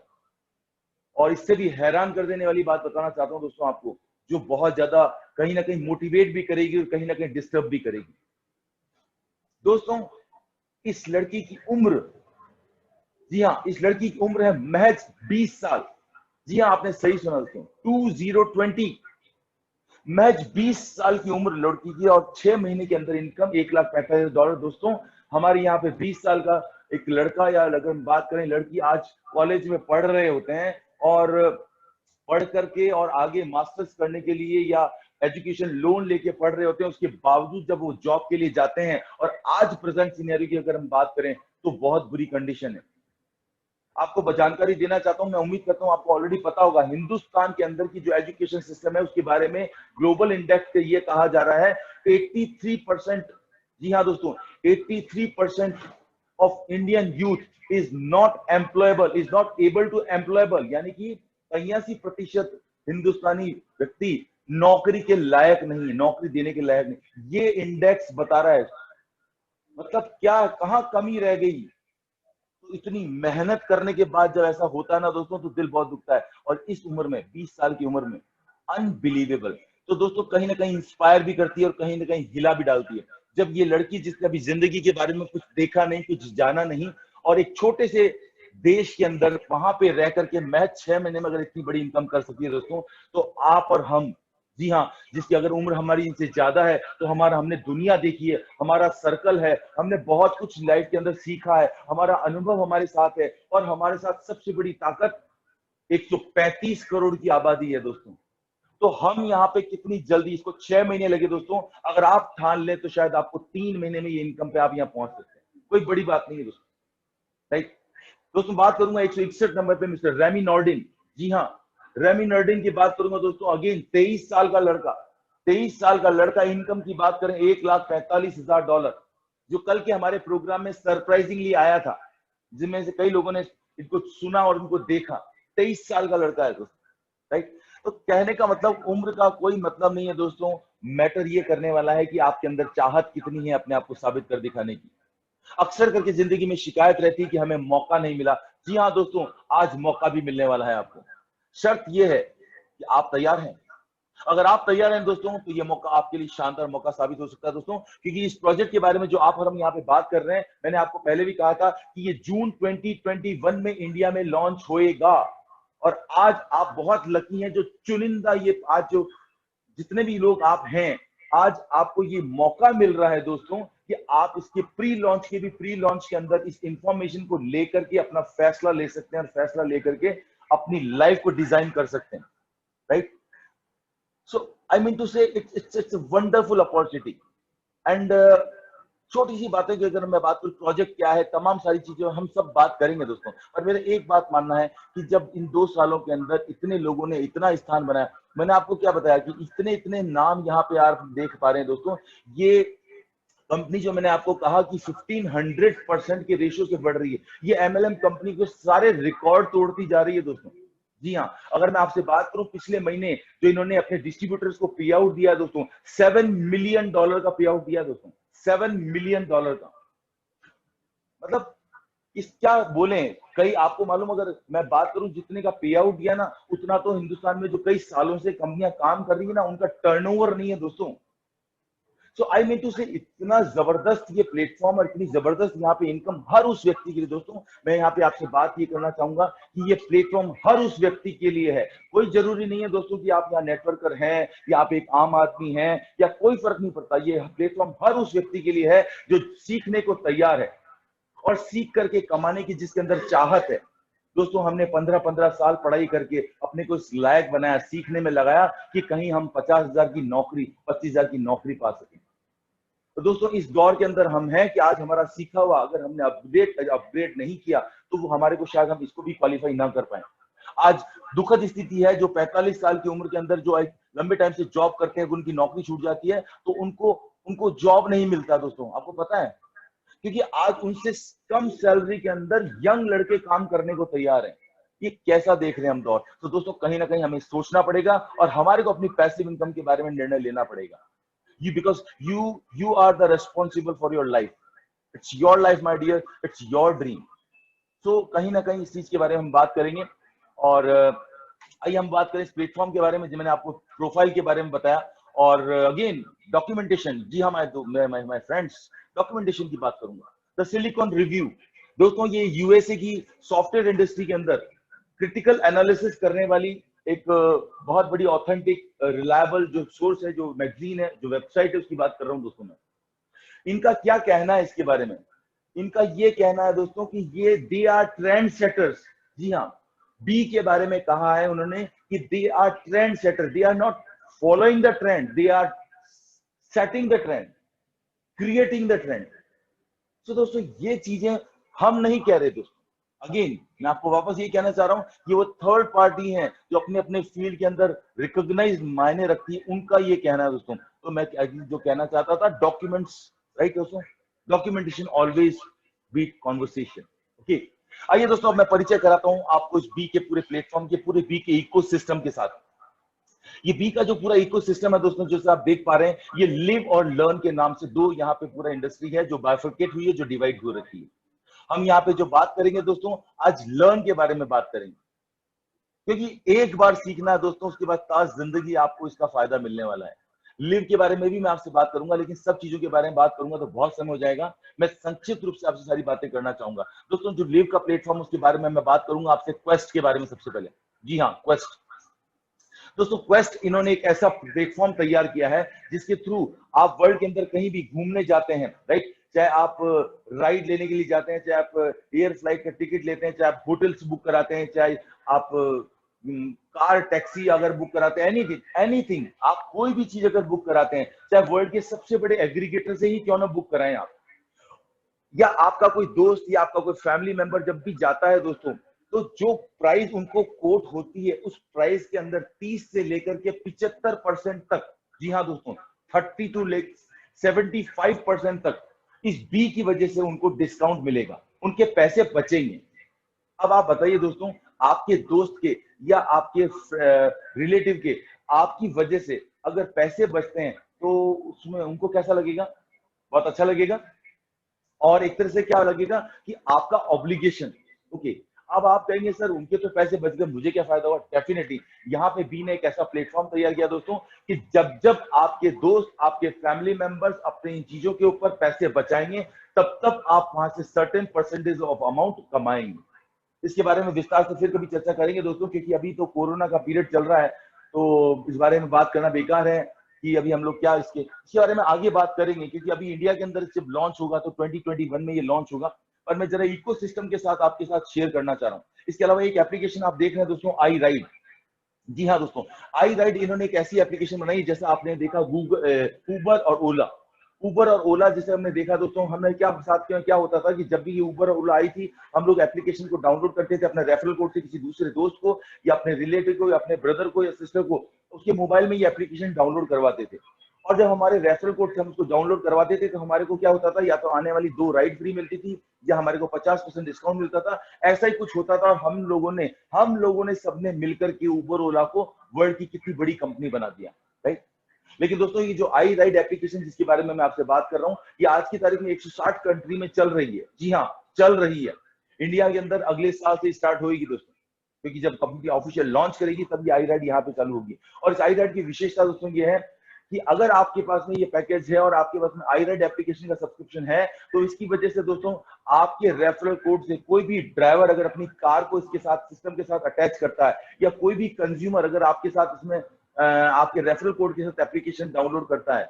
और इससे भी हैरान कर देने वाली बात बताना चाहता हूं दोस्तों आपको, जो बहुत ज्यादा कहीं ना कहीं मोटिवेट भी करेगी और कहीं ना कहीं डिस्टर्ब भी करेगी। दोस्तों इस लड़की की उम्र, जी हाँ, इस लड़की की उम्र है महज 20 साल। जी हाँ, आपने सही सुना दोस्तों, 2020, महज 20 साल की उम्र लड़की की और 6 महीने के अंदर इनकम $1,45,000। दोस्तों हमारे यहाँ पे 20 साल का एक लड़का, या अगर हम बात करें लड़की, आज कॉलेज में पढ़ रहे होते हैं और पढ़ करके और आगे मास्टर्स करने के लिए या एजुकेशन लोन लेके पढ़ रहे होते हैं, उसके बावजूद जब वो जॉब के लिए जाते हैं, और आज प्रेजेंट सिनेरियो की अगर हम बात करें तो बहुत बुरी कंडीशन है। आपको जानकारी देना चाहता हूं, मैं उम्मीद करता हूं आपको ऑलरेडी पता होगा, हिंदुस्तान के अंदर की जो एजुकेशन सिस्टम है उसके बारे में ग्लोबल इंडेक्स से ये कहा जा रहा है 83%, जी हाँ दोस्तों, 83% of Indian youth is not employable, is not able to employable, यानी कि 83% हिंदुस्तानी व्यक्ति नौकरी के लायक नहीं है, नौकरी देने के लायक नहीं, ये इंडेक्स बता रहा है। मतलब क्या, कहां कमी रह गई। तो इतनी मेहनत करने के बाद जब ऐसा होता है ना दोस्तों तो दिल बहुत दुखता है, और इस उम्र में, 20 साल की उम्र में, अनबिलीवेबल। तो दोस्तों कहीं ना कहीं इंस्पायर भी करती है और कहीं ना कहीं हिला भी डालती है। जब ये लड़की, जिसने अभी जिंदगी के बारे में कुछ देखा नहीं, कुछ जाना नहीं, और एक छोटे से देश के अंदर वहां पे रह करके महज 6 महीने में अगर इतनी बड़ी इनकम कर सकती है दोस्तों, तो आप और हम, जी हाँ, जिसकी अगर उम्र हमारी इनसे ज्यादा है, तो हमने दुनिया देखी है, हमारा सर्कल है, हमने बहुत कुछ लाइफ के अंदर सीखा है, हमारा अनुभव हमारे साथ है, और हमारे साथ सबसे बड़ी ताकत 135 करोड़ की आबादी है दोस्तों। तो हम यहाँ पे कितनी जल्दी, इसको 6 महीने लगे दोस्तों, अगर आप ठान लें तो शायद आपको 3 महीने में ये इनकम पे आप यहाँ पहुंच सकते हैं, कोई बड़ी बात नहीं है दोस्तों, राइट। दोस्तों बात करूंगा 161 नंबर पे मिस्टर रेमी नॉर्डिन। जी हाँ, रेमी नॉर्डिन की बात करूंगा दोस्तों, अगेन 23 साल का लड़का, 23 साल का लड़का, इनकम की बात करें $1,45,000, जो कल के हमारे प्रोग्राम में सरप्राइजिंगली आया था, जिनमें से कई लोगों ने इनको सुना और इनको देखा। 23 साल का लड़का है दोस्तों, राइट। तो कहने का मतलब उम्र का कोई मतलब नहीं है दोस्तों, मैटर ये करने वाला है कि आपके अंदर चाहत कितनी है अपने आप को साबित कर दिखाने की। अक्सर करके जिंदगी में शिकायत रहती है कि हमें मौका नहीं मिला। जी हाँ दोस्तों, आज मौका भी मिलने वाला है आपको। शर्त यह है कि आप तैयार हैं। अगर आप तैयार हैं दोस्तों तो ये मौका आपके लिए शानदार मौका साबित हो सकता है दोस्तों, क्योंकि इस प्रोजेक्ट के बारे में जो आप और हम यहाँ पे बात कर रहे हैं, मैंने आपको पहले भी कहा था कि ये जून 2021 में इंडिया में लॉन्च होएगा। और आज आप बहुत लकी हैं जो चुनिंदा, ये आज जो जितने भी लोग आप हैं, आज आपको ये मौका मिल रहा है दोस्तों कि आप इसके प्री लॉन्च के अंदर इस इंफॉर्मेशन को लेकर के अपना फैसला ले सकते हैं, और फैसला लेकर के अपनी लाइफ को डिजाइन कर सकते हैं, right. So I mean to say it's a wonderful opportunity. And छोटी सी बातें की अगर मैं बात करूं, प्रोजेक्ट क्या है, तमाम सारी चीजें हम सब बात करेंगे दोस्तों। और मेरा एक बात मानना है कि जब इन 2 सालों के अंदर इतने लोगों ने इतना स्थान बनाया, मैंने आपको क्या बताया कि इतने इतने नाम यहाँ पे आप देख पा रहे हैं दोस्तों। ये कंपनी जो मैंने आपको कहा कि 1500% के रेशियो से बढ़ रही है, ये एमएलएम कंपनी को सारे रिकॉर्ड तोड़ती जा रही है दोस्तों। जी हाँ, अगर मैं आपसे बात करूं, पिछले महीने जो इन्होंने अपने डिस्ट्रीब्यूटर्स को पे आउट दिया दोस्तों, $7 मिलियन का पे आउट दिया दोस्तों, $7 मिलियन का। मतलब इस क्या बोले, कई आपको मालूम, अगर मैं बात करूं जितने का पे आउट दिया ना, उतना तो हिंदुस्तान में जो कई सालों से कंपनियां काम कर रही है ना, उनका टर्नओवर नहीं है दोस्तों। सो आई मीन टू से इतना जबरदस्त ये प्लेटफॉर्म और इतनी जबरदस्त यहाँ पे इनकम हर उस व्यक्ति के लिए। दोस्तों मैं यहाँ पे आपसे बात ये करना चाहूंगा कि ये प्लेटफॉर्म हर उस व्यक्ति के लिए है। कोई जरूरी नहीं है दोस्तों कि आप यहाँ नेटवर्कर हैं या आप एक आम आदमी हैं, या कोई फर्क नहीं पड़ता। ये प्लेटफॉर्म हर उस व्यक्ति के लिए है जो सीखने को तैयार है और सीख करके कमाने की जिसके अंदर चाहत है। दोस्तों हमने 15-15 साल पढ़ाई करके अपने को इस लायक बनाया, सीखने में लगाया कि कहीं हम 50,000 की नौकरी, 25,000 की नौकरी पा सकें। तो दोस्तों इस दौर के अंदर हम हैं कि आज हमारा सीखा हुआ अगर हमने अपग्रेड नहीं किया तो वो हमारे को शायद हम इसको भी क्वालिफाई ना कर पाए। आज दुखद स्थिति है, जो 45 साल की उम्र के अंदर जो एक लंबे टाइम से जॉब करते हैं, उनकी नौकरी छूट जाती है तो उनको जॉब नहीं मिलता। दोस्तों आपको पता है, क्योंकि आज उनसे कम सैलरी के अंदर यंग लड़के काम करने को तैयार हैं। ये कैसा देख रहे हैं हम दौर। तो दोस्तों कहीं ना कहीं हमें सोचना पड़ेगा और हमारे को अपनी पैसिव इनकम के बारे में निर्णय लेना पड़ेगा। Because you are the responsible for your life. It's your life my dear, it's your dream. So कहीं ना कहीं इस चीज के बारे में हम बात करेंगे। और आइए हम बात करें इस प्लेटफॉर्म के बारे में, जो मैंने आपको प्रोफाइल के बारे में बताया। और अगेन डॉक्यूमेंटेशन, जी हाँ माय फ्रेंड्स, डॉक्यूमेंटेशन की बात करूंगा। द सिलिकॉन रिव्यू, दोस्तों ये यूएसए की सॉफ्टवेयर इंडस्ट्री के अंदर क्रिटिकल एनालिसिस करने वाली एक बहुत बड़ी ऑथेंटिक रिलायबल जो सोर्स है, जो मैगजीन है, जो वेबसाइट है, उसकी बात कर रहा हूं दोस्तों मैं। इनका क्या कहना है इसके बारे में? इनका ये कहना है दोस्तों कि ये दे आर ट्रेंड सेटर्स। जी हाँ, बी के बारे में कहा है उन्होंने कि they are trend setter, they are not following the trend, they are setting the trend, creating the trend. तो दोस्तों ये चीजें हम नहीं कह रहे दोस्तों। अगेन मैं आपको वापस ये कहना चाह रहा हूं कि वो थर्ड पार्टी हैं जो अपने अपने फील्ड के अंदर रिकॉग्नाइज मायने रखती है, उनका ये कहना है दोस्तों। तो मैं जो कहना चाहता था, डॉक्यूमेंट्स, राइट दोस्तों, documentation always beat conversation. Okay, आइए दोस्तों अब मैं परिचय कराता हूं आपको इस बी के पूरे प्लेटफॉर्म के, पूरे बी के इकोसिस्टम के साथ। ये बी का जो पूरा इकोसिस्टम है दोस्तों, जैसे आप देख पा रहे हैं, ये लिव और लर्न के नाम से दो यहाँ पे पूरा इंडस्ट्री है जो बाइफरकेट हुई है, जो डिवाइड हो रखी है। हम यहाँ पे जो बात करेंगे दोस्तों, आज लर्न के बारे में बात करेंगे, क्योंकि एक बार सीखना है दोस्तों, उसके बाद ताज जिंदगी आपको इसका फायदा मिलने वाला है। लिव के बारे में भी मैं आपसे बात करूंगा, लेकिन सब चीजों के बारे में बात करूंगा तो बहुत समय हो जाएगा। मैं संक्षिप्त रूप से आपसे सारी बातें करना चाहूंगा दोस्तों। जो लिव का प्लेटफॉर्म, उसके बारे में मैं बात करूंगा आपसे क्वेस्ट के बारे में सबसे पहले। जी हाँ, क्वेस्ट दोस्तों, क्वेस्ट इन्होंने एक ऐसा प्लेटफॉर्म तैयार किया है जिसके थ्रू आप वर्ल्ड के अंदर कहीं भी घूमने जाते हैं, राइट, चाहे आप राइड लेने के लिए जाते हैं, चाहे आप एयर फ्लाइट का टिकट लेते हैं, चाहे आप होटल्स बुक कराते हैं, चाहे आप कार टैक्सी अगर बुक कराते हैं, एनीथिंग, आप कोई भी चीज अगर बुक कराते हैं, चाहे वर्ल्ड के सबसे बड़े एग्रीगेटर से ही क्यों ना बुक कराएं आप, या आपका कोई दोस्त या आपका कोई फैमिली मेंबर जब भी जाता है दोस्तों, तो जो प्राइस उनको कोट होती है, उस प्राइस के अंदर 30 से लेकर के 75% तक, जी हाँ दोस्तों, 30 to 75% तक इस बी की वजह से उनको डिस्काउंट मिलेगा, उनके पैसे बचेंगे। अब आप बताइए दोस्तों, आपके दोस्त के या आपके रिलेटिव के आपकी वजह से अगर पैसे बचते हैं तो उसमें उनको कैसा लगेगा? बहुत अच्छा लगेगा। और एक तरह से क्या लगेगा कि आपका ऑब्लिगेशन, ओके। अब आप कहेंगे सर उनके तो पैसे बच गए, मुझे क्या फायदा हुआ? डेफिनेटली यहाँ पे बी ने एक ऐसा प्लेटफॉर्म तैयार किया दोस्तों कि जब जब आपके दोस्त, आपके फैमिली मेंबर्स अपनी इन चीजों के ऊपर पैसे बचाएंगे, तब तब आप वहां से सर्टेन परसेंटेज ऑफ अमाउंट कमाएंगे। इसके बारे में विस्तार से फिर कभी चर्चा करेंगे दोस्तों, क्योंकि अभी तो कोरोना का पीरियड चल रहा है, तो इस बारे में बात करना बेकार है कि अभी हम लोग क्या इसके बारे में आगे बात करेंगे, क्योंकि अभी इंडिया के अंदर जब लॉन्च होगा तो 2021 में ये लॉन्च होगा। पर मैं जरा इकोसिस्टम के साथ आपके साथ शेयर करना चाह रहा हूँ। इसके अलावा एक एप्लीकेशन आप देख रहे हैं दोस्तों, आई राइड। जी हाँ दोस्तों, आई राइड इन्होंने एक ऐसी एप्लीकेशन बनाई, जैसा आपने देखा उबर और ओला, उबर और ओला जैसे हमने देखा दोस्तों, हमने क्या होता था कि जब भी ये उबर और ओला आई थी, हम लोग एप्लीकेशन को डाउनलोड करते थे अपने रेफरल कोड से किसी दूसरे दोस्त को या अपने रिलेटिव को या अपने ब्रदर को या सिस्टर को, उसके मोबाइल में ये एप्लीकेशन डाउनलोड करवाते थे। और जब हमारे रेफरल कोड से हम उसको डाउनलोड करवाते थे तो हमारे को क्या होता था, या तो आने वाली 2 राइड फ्री मिलती थी या हमारे को 50% डिस्काउंट मिलता था, ऐसा ही कुछ होता था। और हम लोगों ने सबने मिलकर के उबर ओला को वर्ल्ड की कितनी बड़ी कंपनी बना दिया, राइट। लेकिन दोस्तों ये जो आई राइड एप्लीकेशन जिसके बारे में मैं आपसे बात कर रहा हूं, ये आज की तारीख में 160 कंट्री में चल रही है। जी हाँ, चल रही है, इंडिया के अंदर अगले साल से स्टार्ट होगी दोस्तों, क्योंकि जब कंपनी ऑफिशियल लॉन्च करेगी तब ये iRide यहाँ पे चालू होगी। और इस iRide की विशेषता दोस्तों ये है कि अगर आपके पास में ये पैकेज है और आपके पास में iRide एप्लीकेशन का सब्सक्रिप्शन है, तो इसकी वजह से दोस्तों आपके रेफरल कोड से कोई भी ड्राइवर अगर अपनी कार को इसके साथ सिस्टम के साथ अटैच करता है, या कोई भी कंज्यूमर अगर आपके साथ इसमें आपके रेफरल कोड के साथ एप्लीकेशन डाउनलोड करता है,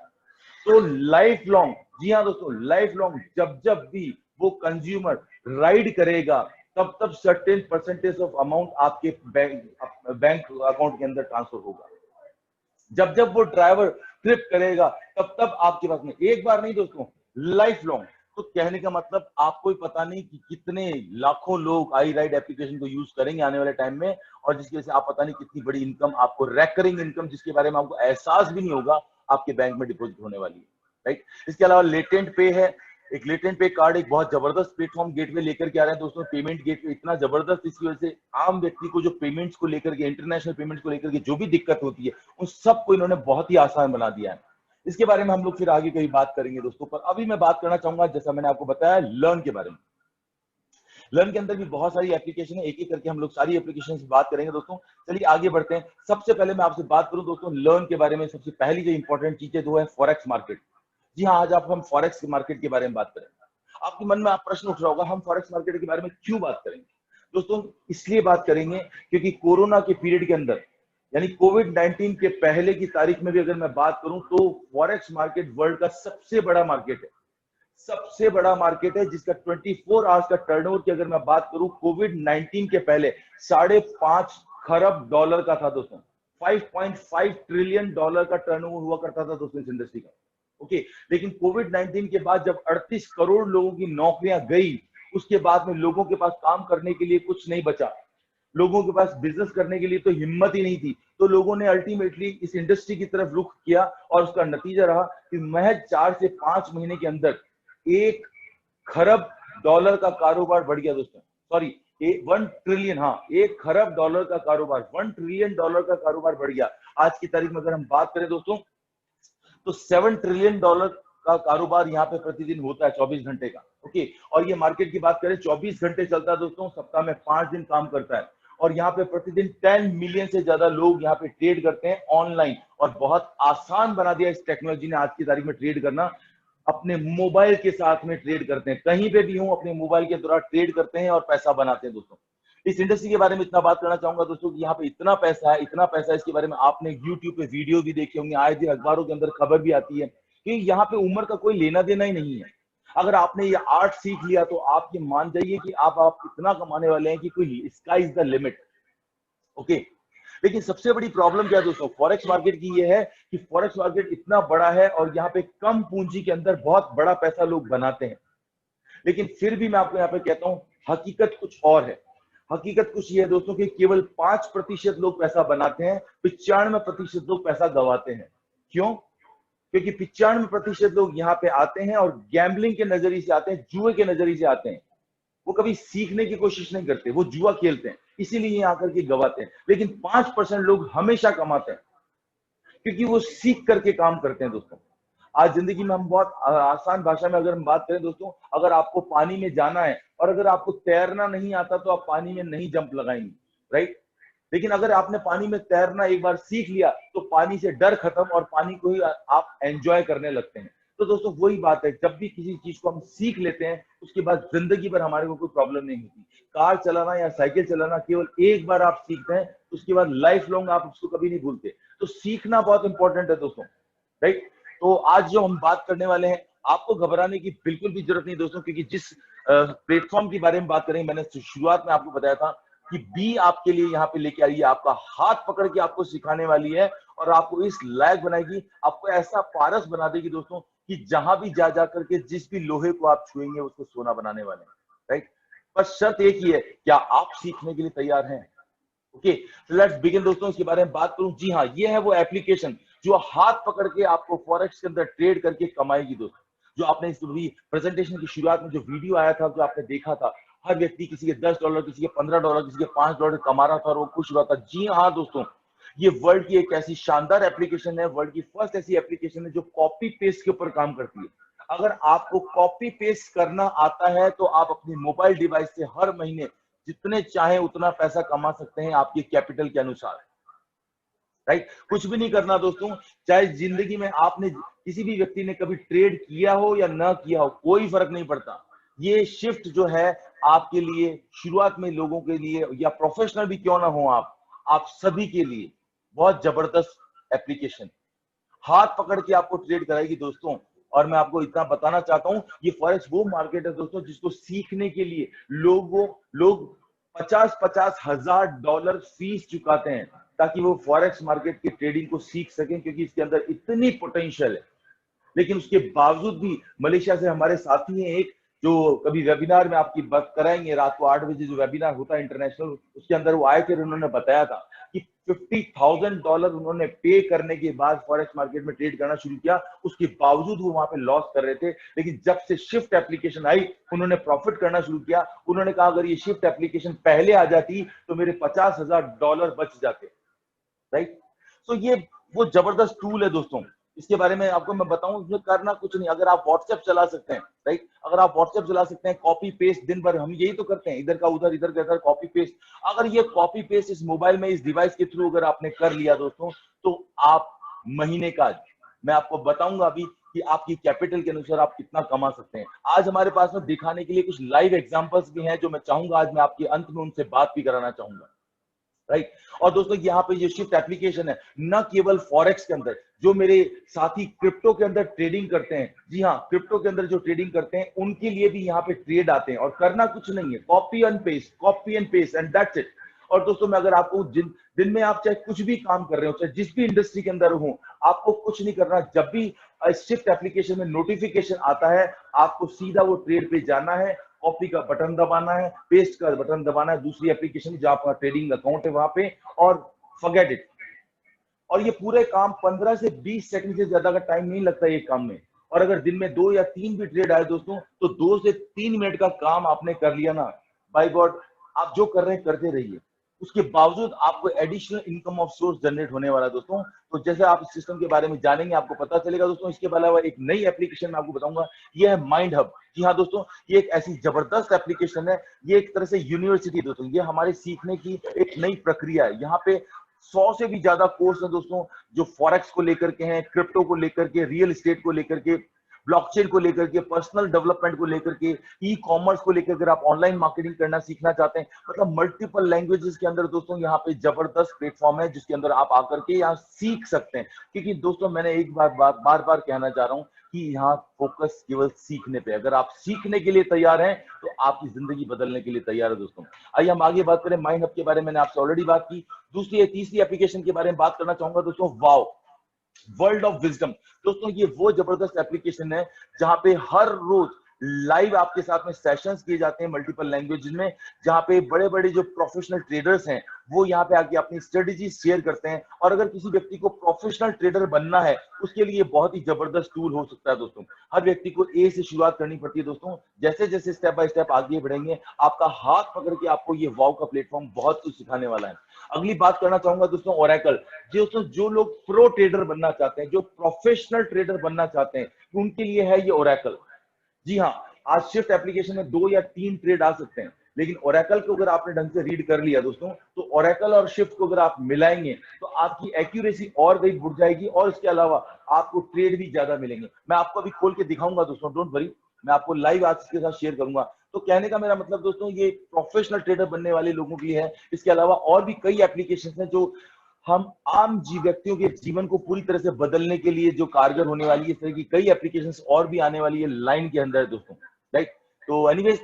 तो लाइफ लॉन्ग, जी हाँ दोस्तों, लाइफ लॉन्ग जब जब भी वो कंज्यूमर राइड करेगा तब तब सर्टेन परसेंटेज ऑफ अमाउंट आपके बैंक अकाउंट के अंदर ट्रांसफर होगा। जब जब वो ड्राइवर ट्रिप करेगा तब तब आपके पास में, एक बार नहीं दोस्तों, लाइफ लॉन्ग। तो कहने का मतलब आपको ही पता नहीं कि कितने लाखों लोग iRide एप्लीकेशन को यूज करेंगे आने वाले टाइम में, और जिसकी वजह से आप पता नहीं कितनी बड़ी इनकम, आपको रेकरिंग इनकम जिसके बारे में आपको एहसास भी नहीं होगा, आपके बैंक में डिपॉजिट होने वाली है, राइट। इसके अलावा लेटेंट पे है, एक लेटेंट पे कार्ड एक बहुत जबरदस्त प्लेटफॉर्म गेटवे लेकर के आ रहे हैं दोस्तों। पेमेंट गेटवे इतना जबरदस्त, इसकी वजह से आम व्यक्ति को जो पेमेंट्स को लेकर के, इंटरनेशनल पेमेंट्स को लेकर के जो भी दिक्कत होती है, उन सबको इन्होंने बहुत ही आसान बना दिया है। इसके बारे में हम लोग फिर आगे कहीं बात करेंगे दोस्तों, पर अभी मैं बात करना चाहूंगा, जैसा मैंने आपको बताया, लर्न के बारे में। लर्न के अंदर भी बहुत सारी एप्लीकेशन है, एक एक करके हम लोग सारी एप्लीकेशन की बात करेंगे दोस्तों। चलिए आगे बढ़ते हैं। सबसे पहले मैं आपसे बात करूं दोस्तों लर्न के बारे में, सबसे पहली जो इंपॉर्टेंट चीज है वो है फॉरेक्स मार्केट। जी हाँ, आज आप हम फॉरेक्स मार्केट के बारे में बात करेंगे। आपके मन में आप प्रश्न उठ रहा होगा, हम फॉरेक्स मार्केट के बारे में क्यों बात करेंगे दोस्तों? इसलिए बात करेंगे क्योंकि कोरोना के पीरियड के अंदर, यानी कोविड-19 के पहले की तारीख में भी अगर मैं बात करूं, तो फॉरेक्स मार्केट वर्ल्ड का सबसे बड़ा मार्केट है, सबसे बड़ा मार्केट है, जिसका 24 आवर्स का टर्नओवर की अगर मैं बात करूं, कोविड-19 के पहले $5.5 खरब का था दोस्तों। $5.5 ट्रिलियन का टर्नओवर हुआ करता था दोस्तों इस इंडस्ट्री का। ओके, लेकिन कोविड-19 के बाद जब 38 करोड़ लोगों की नौकरियां गई, उसके बाद में लोगों के पास काम करने के लिए कुछ नहीं बचा, लोगों के पास बिजनेस करने के लिए तो हिम्मत ही नहीं थी, तो लोगों ने अल्टीमेटली इस इंडस्ट्री की तरफ रुख किया, और उसका नतीजा रहा कि महज 4 से 5 महीने के अंदर $1 खरब का कारोबार बढ़ गया दोस्तों। सॉरी, 1 ट्रिलियन, हाँ, $1 खरब का कारोबार, $1 ट्रिलियन का कारोबार बढ़ गया। आज की तारीख में अगर हम बात करें दोस्तों, तो $7 ट्रिलियन का कारोबार यहाँ पे प्रतिदिन होता है 24 घंटे का। ओके, और ये मार्केट की बात करें 24 घंटे चलता है दोस्तों, सप्ताह में 5 दिन काम करता है, और यहाँ पे प्रतिदिन 10 मिलियन से ज्यादा लोग यहाँ पे ट्रेड करते हैं ऑनलाइन, और बहुत आसान बना दिया इस टेक्नोलॉजी ने आज की तारीख में ट्रेड करना। अपने मोबाइल के साथ में ट्रेड करते हैं, कहीं पे भी हो अपने मोबाइल के द्वारा ट्रेड करते हैं और पैसा बनाते हैं दोस्तों। इस इंडस्ट्री के बारे में इतना बात करना चाहूंगा दोस्तों कि यहाँ पे इतना पैसा है, इतना पैसा है, इसके बारे में आपने YouTube पे वीडियो भी देखे होंगे, आए दिन अखबारों के अंदर खबर भी आती है कि यहाँ पे उम्र का कोई लेना देना ही नहीं है। अगर आपने ये आर्ट सीख लिया तो आप ये मान जाइए कि आप इतना कमाने वाले हैं कि कोई sky is the limit. Okay, लेकिन सबसे बड़ी प्रॉब्लम क्या है दोस्तों फॉरेक्स मार्केट की, ये है कि फॉरेक्स मार्केट इतना बड़ा है और यहाँ पे कम पूंजी के अंदर बहुत बड़ा पैसा लोग बनाते हैं। लेकिन फिर भी मैं आपको यहाँ पे कहता हूँ, हकीकत कुछ और है। हकीकत कुछ ये है दोस्तों कि केवल 5% लोग पैसा बनाते हैं, 95% लोग पैसा गंवाते हैं। क्यों? क्योंकि 95% लोग यहाँ पे आते हैं और गैम्बलिंग के नजरिए से आते हैं, जुए के नजरिए से आते हैं। वो कभी सीखने की कोशिश नहीं करते, वो जुआ खेलते हैं, इसीलिए यहाँ आकर के गवाते हैं। लेकिन 5% लोग हमेशा कमाते हैं क्योंकि वो सीख करके काम करते हैं दोस्तों। आज जिंदगी में हम बहुत आसान भाषा में अगर हम बात करें दोस्तों, अगर आपको पानी में जाना है और अगर आपको तैरना नहीं आता तो आप पानी में नहीं जंप लगाएंगे, राइट। लेकिन अगर आपने पानी में तैरना एक बार सीख लिया तो पानी से डर खत्म और पानी को ही आप एंजॉय करने लगते हैं। तो दोस्तों वही बात है, जब भी किसी चीज को हम सीख लेते हैं उसके बाद जिंदगी भर हमारे को कोई प्रॉब्लम नहीं होती। कार चलाना या साइकिल चलाना केवल एक बार आप सीखते हैं, उसके बाद लाइफ लॉन्ग आप उसको कभी नहीं भूलते। तो सीखना बहुत इंपॉर्टेंट है दोस्तों, राइट। तो आज जो हम बात करने वाले हैं, आपको घबराने की बिल्कुल भी जरूरत नहीं दोस्तों, क्योंकि जिस प्लेटफॉर्म के बारे में बात करेंगे, मैंने शुरुआत में आपको बताया था कि बी आपके लिए यहाँ पे लेके आई है, आपका हाथ पकड़ के आपको सिखाने वाली है और आपको इस लायक बनाएगी, आपको ऐसा पारस बना देगी दोस्तों कि जहां भी जा करके जिस भी लोहे को आप छुएंगे उसको सोना बनाने वाले हैं, राइट। पर शर्त एक ही है, क्या आप सीखने के लिए तैयार हैं? ओके, लेट्स बिगिन दोस्तों। इसके बारे में बात करूं, जी हाँ, ये है वो एप्लीकेशन जो हाथ पकड़ के आपको फॉरेक्स के अंदर ट्रेड करके कमाएगी दोस्तों। जो आपने इस प्रेजेंटेशन की शुरुआत में जो वीडियो आया था, जो आपने देखा था, हर व्यक्ति किसी के $10, किसी के $15, किसी के $5 कमा रहा था और वो खुश हुआ था। जी हाँ दोस्तों, ये वर्ल्ड की एक ऐसी शानदार एप्लीकेशन है, वर्ल्ड की फर्स्ट ऐसी एप्लीकेशन है जो कॉपी पेस्ट के ऊपर काम करती है। अगर आपको कॉपी पेस्ट करना आता है तो आप अपने मोबाइल डिवाइस से हर महीने जितने चाहे उतना पैसा कमा सकते हैं आपके कैपिटल के अनुसार, राइट। कुछ भी नहीं करना दोस्तों, चाहे जिंदगी में आपने किसी भी व्यक्ति ने कभी ट्रेड किया हो या ना किया हो, कोई फर्क नहीं पड़ता। ये शिफ्ट जो है आपके लिए, शुरुआत में लोगों के लिए या प्रोफेशनल भी क्यों ना हो आप सभी के लिए बहुत जबरदस्त एप्लीकेशन, हाथ पकड़ के आपको ट्रेड कराएगी दोस्तों। और मैं आपको इतना बताना चाहता हूं, ये फॉरेक्स वो मार्केट है दोस्तों जिसको सीखने के लिए लोग 50-50 हजार डॉलर फीस चुकाते हैं ताकि वो फॉरेक्स मार्केट की ट्रेडिंग को सीख सकें, क्योंकि इसके अंदर इतनी पोटेंशियल है। लेकिन उसके बावजूद भी मलेशिया से हमारे साथी हैं एक, जो कभी वेबिनार में आपकी बात कराएंगे, रात को 8 बजे जो वेबिनार होता है इंटरनेशनल, उसके अंदर वो आए थे, उन्होंने बताया था कि $50,000 उन्होंने पे करने के बाद फॉरेक्स मार्केट में ट्रेड करना शुरू किया। उसके बावजूद वो वहां पे लॉस कर रहे थे, लेकिन जब से शिफ्ट एप्लीकेशन आई उन्होंने प्रॉफिट करना शुरू किया। उन्होंने कहा अगर ये शिफ्ट एप्लीकेशन पहले आ जाती तो मेरे $50,000 बच जाते, राइट। तो ये वो जबरदस्त टूल है दोस्तों, इसके बारे में आपको मैं बताऊं, इसमें करना कुछ नहीं। अगर आप व्हाट्सएप चला सकते हैं, राइट, अगर आप व्हाट्सएप चला सकते हैं, कॉपी पेस्ट दिन भर हम यही तो करते हैं, इधर का उधर, इधर का इधर, कॉपी पेस्ट। अगर ये कॉपी पेस्ट इस मोबाइल में, इस डिवाइस के थ्रू अगर आपने कर लिया दोस्तों, तो आप महीने का, मैं आपको बताऊंगा अभी कि आपकी कैपिटल के अनुसार आप कितना कमा सकते हैं। आज हमारे पास में दिखाने के लिए कुछ लाइव एग्जांपल्स भी हैं जो मैं चाहूंगा आज मैं आपके अंत में उनसे बात भी कराना चाहूंगा, राइट। और दोस्तों यहाँ पे ये शिफ्ट एप्लीकेशन है, न केवल फॉरेक्स के अंदर, जो मेरे साथी क्रिप्टो के अंदर ट्रेडिंग करते हैं, जी हाँ, क्रिप्टो के अंदर जो ट्रेडिंग करते हैं उनके लिए भी यहाँ पे ट्रेड आते हैं, और करना कुछ नहीं है, copy and paste and that's it. और दोस्तों मैं अगर आपको दिन में आप चाहे कुछ भी काम कर रहे हो, चाहे जिस भी इंडस्ट्री के अंदर हो, आपको कुछ नहीं करना। जब भी शिफ्ट एप्लीकेशन में नोटिफिकेशन आता है, आपको सीधा वो ट्रेड पे जाना है, कॉपी का बटन दबाना है, पेस्ट का बटन दबाना है, दूसरी एप्लीकेशन जहां आपका ट्रेडिंग अकाउंट है वहां पे, और फॉरगेट इट। और ये पूरे काम 15 से 20 सेकंड से ज्यादा का टाइम नहीं लगता ये काम में। और अगर दिन में 2 या 3 भी ट्रेड आए दोस्तों, तो 2 से 3 मिनट का काम आपने कर लिया ना, बाय गॉड, आप जो कर रहे हैं करते रहिए, उसके बावजूद आपको additional income of source generate होने वाला है दोस्तों। तो जैसे आप इस सिस्टम के बारे में जानेंगे आपको पता चलेगा दोस्तों। इसके अलावा एक नई एप्लीकेशन मैं आपको बताऊंगा, ये है माइंड हब। जी हाँ दोस्तों, ये एक ऐसी जबरदस्त एप्लीकेशन है, ये एक तरह से यूनिवर्सिटी दोस्तों, ये हमारे सीखने की एक नई प्रक्रिया है। यहाँ पे 100 से भी ज्यादा कोर्स है दोस्तों, जो फॉरेक्स को लेकर के हैं, क्रिप्टो को लेकर के, रियल एस्टेट को लेकर के, ब्लॉकचेन को लेकर के, पर्सनल डेवलपमेंट को लेकर के, ई कॉमर्स को लेकर, अगर आप ऑनलाइन मार्केटिंग करना सीखना चाहते हैं, मतलब मल्टीपल लैंग्वेजेस के अंदर दोस्तों यहाँ पे जबरदस्त प्लेटफॉर्म है जिसके अंदर आप आकर के यहाँ सीख सकते हैं। क्योंकि दोस्तों मैंने एक बार बार बार कहना चाह रहा हूँ कि यहाँ फोकस केवल सीखने पे, अगर आप सीखने के लिए तैयार हैं तो आपकी जिंदगी बदलने के लिए तैयार है दोस्तों। आइए हम आगे बात करें माइंड हब के बारे में, मैंने आपसे ऑलरेडी बात की। दूसरी तीसरी एप्लीकेशन के बारे में बात करना चाहूंगा दोस्तों, वाओ, वर्ल्ड ऑफ विजडम। दोस्तों ये वो जबरदस्त एप्लीकेशन है जहां पे हर रोज लाइव आपके साथ में सेशंस किए जाते हैं मल्टीपल लैंग्वेजेस में, जहां पे बड़े बड़े जो प्रोफेशनल ट्रेडर्स हैं वो यहाँ पे आके अपनी स्ट्रेटेजी शेयर करते हैं। और अगर किसी व्यक्ति को प्रोफेशनल ट्रेडर बनना है, उसके लिए बहुत ही जबरदस्त टूल हो सकता है दोस्तों। हर व्यक्ति को ए से शुरुआत करनी पड़ती है दोस्तों, जैसे जैसे स्टेप बाय स्टेप आगे बढ़ेंगे, आपका हाथ पकड़ के आपको ये वाव का प्लेटफॉर्म बहुत कुछ सिखाने वाला है। अगली बात करना चाहूंगा दोस्तों, ओरेकल। दोस्तों जो लोग प्रो ट्रेडर बनना चाहते हैं, जो प्रोफेशनल ट्रेडर बनना चाहते हैं, उनके लिए है ये ओरेकल। जी हाँ, आज शिफ्ट एप्लीकेशन में 2 या 3 ट्रेड आ सकते हैं, लेकिन ओरेकल को अगर आपने ढंग से रीड कर लिया दोस्तों, तो ओरेकल और शिफ्ट को अगर आप मिलाएंगे तो आपकी एक्यूरेसी और भी बढ़ जाएगी, और इसके अलावा आपको ट्रेड भी ज्यादा मिलेंगे। मैं आपको अभी खोल के दिखाऊंगा दोस्तों, डोंट वरी, मैं आपको लाइव आज इसके साथ शेयर करूंगा। तो कहने का मेरा मतलब दोस्तों, ये प्रोफेशनल ट्रेडर बनने वाले लोगों के लिए है। इसके अलावा और भी कई एप्लीकेशन हैं जो हम आम व्यक्तियों के जीवन को पूरी तरह से बदलने के लिए जो कारगर होने वाली है। इस तरह की कई एप्लीकेशंस और भी आने वाली है लाइन के अंदर दोस्तों, राइट। तो एनीवेज,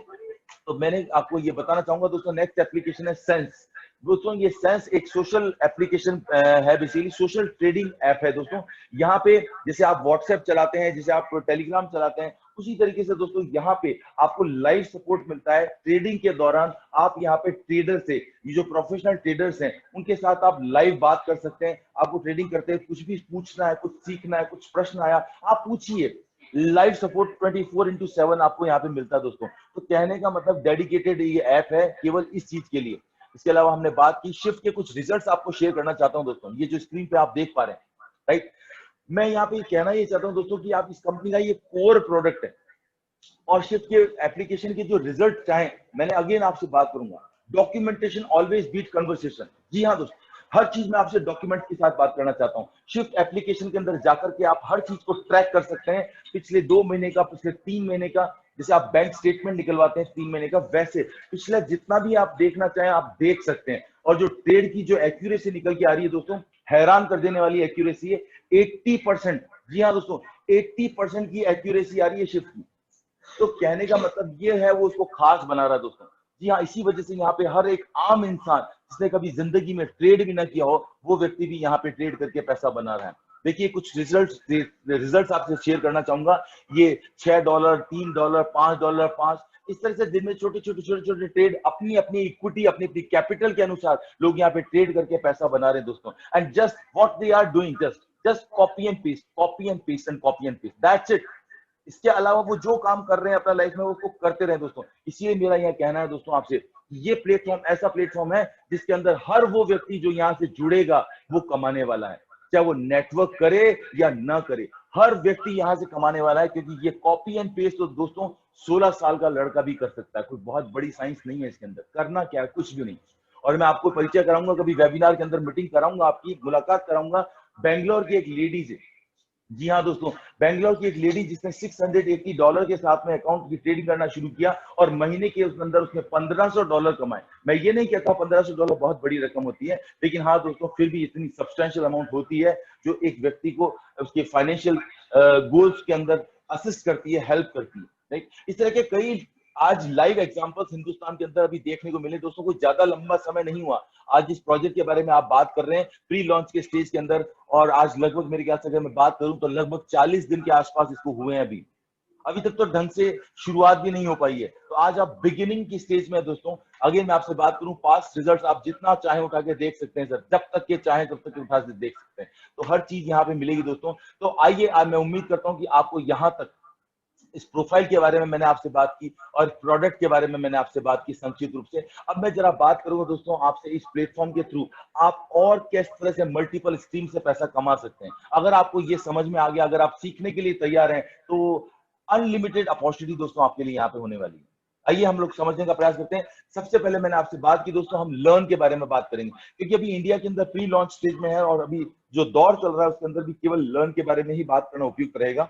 तो मैंने आपको ये बताना चाहूंगा दोस्तों, नेक्स्ट एप्लीकेशन है सेंस। दोस्तों ये सेंस एक सोशल एप्लीकेशन है, बेसिकली सोशल ट्रेडिंग ऐप है दोस्तों। यहाँ पे जैसे आप व्हाट्सएप चलाते हैं, जैसे आप टेलीग्राम चलाते हैं, उसी तरीके से दोस्तों यहाँ पे आपको लाइव सपोर्ट मिलता है ट्रेडिंग के दौरान। आप यहाँ पे ट्रेडर से, ये जो प्रोफेशनल ट्रेडर्स हैं, उनके साथ आप लाइव बात कर सकते हैं। आपको ट्रेडिंग करते हैं, कुछ भी पूछना है, कुछ सीखना है, कुछ प्रश्न आया, आप पूछिए। लाइव सपोर्ट 24/7 आपको यहाँ पे मिलता है दोस्तों। तो कहने का मतलब डेडिकेटेड ये ऐप है केवल इस चीज के लिए। इसके अलावा हमने बात की शिफ्ट के कुछ रिजल्ट्स आपको शेयर करना चाहता हूं दोस्तों, ये जो स्क्रीन पे आप देख पा रहे हैं, राइट। मैं यहाँ पे कहना ये चाहता हूँ दोस्तों कि आप इस कंपनी का ये कोर प्रोडक्ट है और शिफ्ट के एप्लीकेशन के जो रिजल्ट चाहे, मैंने अगेन आपसे बात करूंगा, डॉक्यूमेंटेशन ऑलवेज बीट कन्वर्सेशन। जी हाँ दोस्तों, हर चीज में आपसे डॉक्यूमेंट के साथ बात करना चाहता हूँ। शिफ्ट एप्लीकेशन के अंदर जाकर के आप हर चीज को ट्रैक कर सकते हैं, पिछले 2 महीने का, पिछले 3 महीने का, जैसे आप बैंक स्टेटमेंट निकलवाते हैं 3 महीने का, वैसे पिछला जितना भी आप देखना चाहें आप देख सकते हैं। और जो ट्रेड की जो एक्यूरेसी निकल के आ रही है दोस्तों, हैरान कर देने वाली एक्यूरेसी है, 80%। जी हाँ दोस्तों, 80% की एक्यूरेसी आ रही है शिफ्ट की। तो कहने का मतलब ये है वो उसको खास बना रहा है दोस्तों। जी हाँ, इसी वजह से यहाँ पे हर एक आम इंसान जिसने कभी जिंदगी में ट्रेड भी ना किया हो, वो व्यक्ति भी यहाँ पे ट्रेड करके पैसा बना रहा है। देखिए कुछ रिजल्ट्स आपसे शेयर करना चाहूंगा। ये $6, $3, $5, 5, इस तरह से दिन में छोटे छोटे ट्रेड अपनी अपनी इक्विटी, अपनी अपनी कैपिटल के अनुसार लोग यहाँ पे ट्रेड करके पैसा बना रहे हैं दोस्तों। And just what they are doing, just copy and paste, copy and paste and copy and paste, that's it. इसके अलावा वो जो काम कर रहे हैं अपना लाइफ में, वो उसको करते रहे दोस्तों। इसीलिए मेरा यह कहना है दोस्तों आपसे, ये प्लेटफॉर्म ऐसा प्लेटफॉर्म है जिसके अंदर हर वो व्यक्ति जो यहाँ से जुड़ेगा वो कमाने वाला है, चाहे वो नेटवर्क करे या ना करे, हर व्यक्ति यहाँ से कमाने वाला है। क्योंकि ये कॉपी एंड पेस्ट तो दोस्तों 16 साल का लड़का भी कर सकता है, कोई बहुत बड़ी साइंस नहीं है इसके अंदर, करना क्या है, कुछ भी नहीं। और मैं आपको परिचय कराऊंगा, कभी वेबिनार के अंदर मीटिंग कराऊंगा, आपकी मुलाकात कराऊंगा। बेंगलोर की एक लेडीज है, जी हाँ दोस्तों, बेंगलोर की एक लेडी जिसने $680 के साथ में अकाउंट की ट्रेडिंग करना शुरू किया और महीने के अंदर उसने $1500 कमाए। मैं ये नहीं कहता $1500 बहुत बड़ी रकम होती है, लेकिन हाँ दोस्तों फिर भी इतनी सब्सटेंशियल अमाउंट होती है जो एक व्यक्ति को उसके फाइनेंशियल गोल्स के अंदर असिस्ट करती है, हेल्प करती है। राइट, इस तरह के कई आज लाइव एग्जांपल्स हिंदुस्तान के अंदर अभी देखने को मिले दोस्तों। कोई ज्यादा लंबा समय नहीं हुआ, आज जिस प्रोजेक्ट के बारे में आप बात कर रहे हैं प्री लॉन्च के स्टेज के अंदर, और आज लगभग मेरे ख्याल से अगर मैं बात करूं तो लगभग 40 दिन के आसपास इसको हुए हैं। अभी तक तो ढंग से शुरुआत भी नहीं हो पाई है, तो आज आप बिगिनिंग की स्टेज में है दोस्तों। अगेन मैं आपसे बात करूं, पास्ट रिजल्ट्स आप जितना चाहे उठा के देख सकते हैं सर, जब तक के चाहे तब तक उठा के देख सकते हैं, तो हर चीज यहाँ पे मिलेगी दोस्तों। तो आइए, मैं उम्मीद करता हूं कि आपको यहाँ तक इस प्रोफाइल के बारे में मैंने आपसे बात की और प्रोडक्ट के बारे में मैंने आपसे बात की संक्षिप्त रूप से। अब मैं जरा बात करूंगा दोस्तों आपसे, इस प्लेटफॉर्म के थ्रू आप और किस तरह से मल्टीपल स्ट्रीम से पैसा कमा सकते हैं। अगर आपको ये समझ में आ गया, अगर आप सीखने के लिए तैयार हैं, तो अनलिमिटेड अपॉर्चुनिटी दोस्तों आपके लिए यहाँ पे होने वाली है। आइए हम लोग समझने का प्रयास करते हैं। सबसे पहले मैंने आपसे बात की दोस्तों, हम लर्न के बारे में बात करेंगे, क्योंकि अभी इंडिया के अंदर प्री लॉन्च स्टेज में है और अभी जो दौर चल रहा है उसके अंदर भी केवल लर्न के बारे में ही बात करना उपयुक्त रहेगा।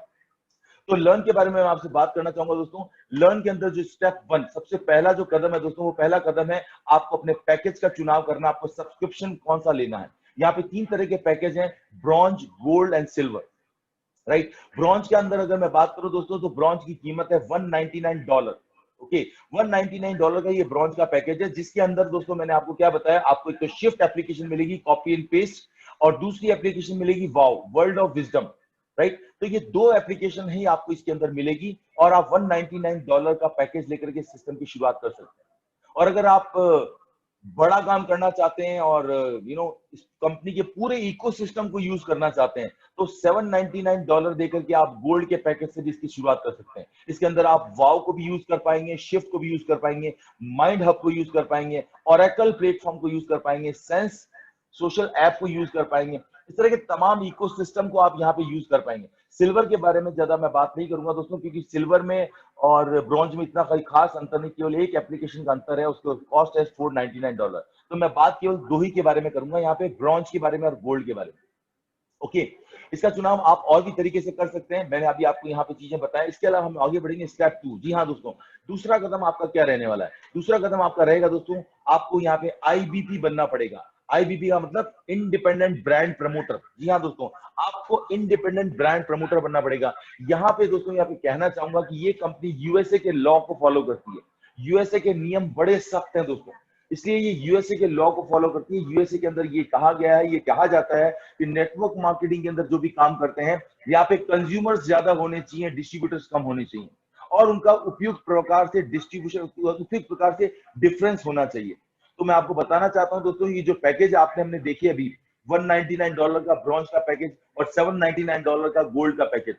तो लर्न के बारे में मैं आपसे बात करना चाहूंगा दोस्तों। लर्न के अंदर जो स्टेप 1, सबसे पहला जो कदम है दोस्तों, वो पहला कदम है आपको अपने पैकेज का चुनाव करना, आपको सब्सक्रिप्शन कौन सा लेना है। यहाँ पे 3 तरह के पैकेज हैं, bronze, gold and silver. Right, bronze के अंदर अगर मैं बात करूं दोस्तों, तो ब्रॉन्ज की कीमत है $199। ओके, $199 का ये ब्रॉन्ज का पैकेज है, जिसके अंदर दोस्तों मैंने आपको क्या बताया, आपको एक तो शिफ्ट एप्लीकेशन मिलेगी, कॉपी एंड पेस्ट, और दूसरी एप्लीकेशन मिलेगी वाव, वर्ल्ड ऑफ विजडम। राइट, तो ये 2 एप्लीकेशन ही आपको इसके अंदर मिलेगी और आप $199 का पैकेज लेकर के सिस्टम की शुरुआत कर सकते हैं। और अगर आप बड़ा काम करना चाहते हैं और इस कंपनी के पूरे इकोसिस्टम को यूज करना चाहते हैं, तो $799 देकर के आप गोल्ड के पैकेज से भी इसकी शुरुआत कर सकते हैं। इसके अंदर आप वाव को भी यूज कर पाएंगे, शिफ्ट को भी यूज कर पाएंगे, माइंड हब को यूज कर पाएंगे, ओरेकल प्लेटफॉर्म को यूज कर पाएंगे, सेंस सोशल ऐप को यूज कर पाएंगे। इस तरह के तमाम इकोसिस्टम को आप यहाँ पे यूज कर पाएंगे। सिल्वर के बारे में ज्यादा मैं बात नहीं करूंगा दोस्तों, क्योंकि सिल्वर में और ब्रॉन्ज में इतना कोई खास अंतर नहीं, केवल एक एप्लीकेशन का अंतर है, उसका कॉस्ट है $499। तो मैं बात केवल 2 ही के बारे में करूंगा यहाँ पे, ब्रॉन्ज के बारे में और गोल्ड के बारे में। ओके, इसका चुनाव आप और भी तरीके से कर सकते हैं, मैंने अभी आपको यहाँ पे चीजें बताया। इसके अलावा हम आगे बढ़ेंगे स्टेप 2। जी हाँ दोस्तों, दूसरा कदम आपका क्या रहने वाला है? दूसरा कदम आपका रहेगा दोस्तों, आपको यहाँ पे IBP बनना पड़ेगा। IBP का मतलब इंडिपेंडेंट ब्रांड प्रमोटर। जी हाँ दोस्तों, आपको इंडिपेंडेंट ब्रांड प्रमोटर बनना पड़ेगा। यहाँ पे दोस्तों यहाँ पे कहना चाहूंगा कि ये कंपनी यूएसए के लॉ को फॉलो करती है। यूएसए के नियम बड़े सख्त हैं दोस्तों, इसलिए ये यूएसए के लॉ को फॉलो करती है। यूएसए के अंदर ये कहा गया है, ये कहा जाता है कि नेटवर्क मार्केटिंग के अंदर जो भी काम करते हैं, यहाँ पे कंज्यूमर्स ज्यादा होने चाहिए, डिस्ट्रीब्यूटर्स कम होने चाहिए, और उनका उपयुक्त प्रकार से डिस्ट्रीब्यूशन, उपयुक्त प्रकार से डिफरेंस होना चाहिए। तो मैं आपको बताना चाहता हूं दोस्तों, ये जो पैकेज आपने हमने देखी अभी, $199 का ब्रॉन्ज का पैकेज और $799 का गोल्ड का पैकेज,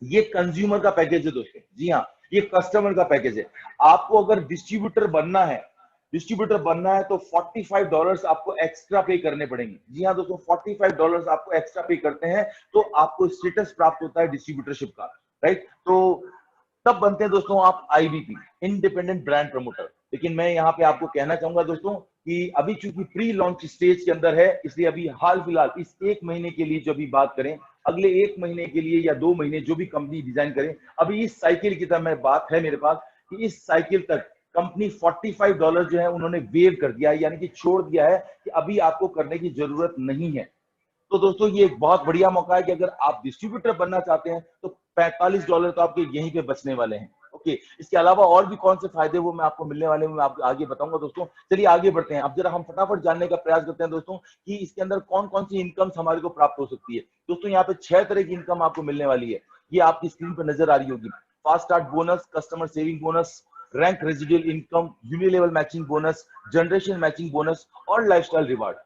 ये कंज्यूमर का पैकेज है दोस्तों। जी हाँ, ये कस्टमर का पैकेज है। आपको अगर डिस्ट्रीब्यूटर बनना है, डिस्ट्रीब्यूटर बनना है तो $45 आपको एक्स्ट्रा पे करने पड़ेंगे। जी हाँ दोस्तों, $45 आपको एक्स्ट्रा पे करते हैं तो आपको स्टेटस प्राप्त होता है डिस्ट्रीब्यूटरशिप का, राइट। तो तब बनते हैं दोस्तों आप आईबीपी, इंडिपेंडेंट ब्रांड प्रमोटर। लेकिन मैं यहाँ पे आपको कहना चाहूंगा दोस्तों कि अभी चूंकि प्री लॉन्च स्टेज के अंदर है, इसलिए अभी हाल फिलहाल इस 1 महीने के लिए जो भी बात करें, अगले 1 महीने के लिए या 2 महीने जो भी कंपनी डिजाइन करे, अभी इस साइकिल की तरह मैं बात है मेरे पास कि इस साइकिल तक कंपनी $45 जो है उन्होंने वेव कर दिया है, यानी कि छोड़ दिया है कि अभी आपको करने की जरूरत नहीं है। तो दोस्तों ये एक बहुत बढ़िया मौका है कि अगर आप डिस्ट्रीब्यूटर बनना चाहते हैं तो $45 तो आपके यहीं पे बचने वाले हैं। ओके, इसके अलावा और भी कौन से फायदे वो मैं आपको मिलने वाले हैं, मैं आपको आगे बताऊंगा दोस्तों। चलिए आगे बढ़ते हैं। अब जरा हम फटाफट जानने का प्रयास करते हैं दोस्तों कि इसके अंदर कौन कौन सी इनकम हमारे को प्राप्त हो सकती है। दोस्तों यहाँ पे 6 तरह की इनकम आपको मिलने वाली है, ये आपकी स्क्रीन पर नजर आ रही होगी। Fast start bonus, customer saving bonus, rank residual income, unilevel matching bonus, generation matching bonus और लाइफस्टाइल रिवार्ड।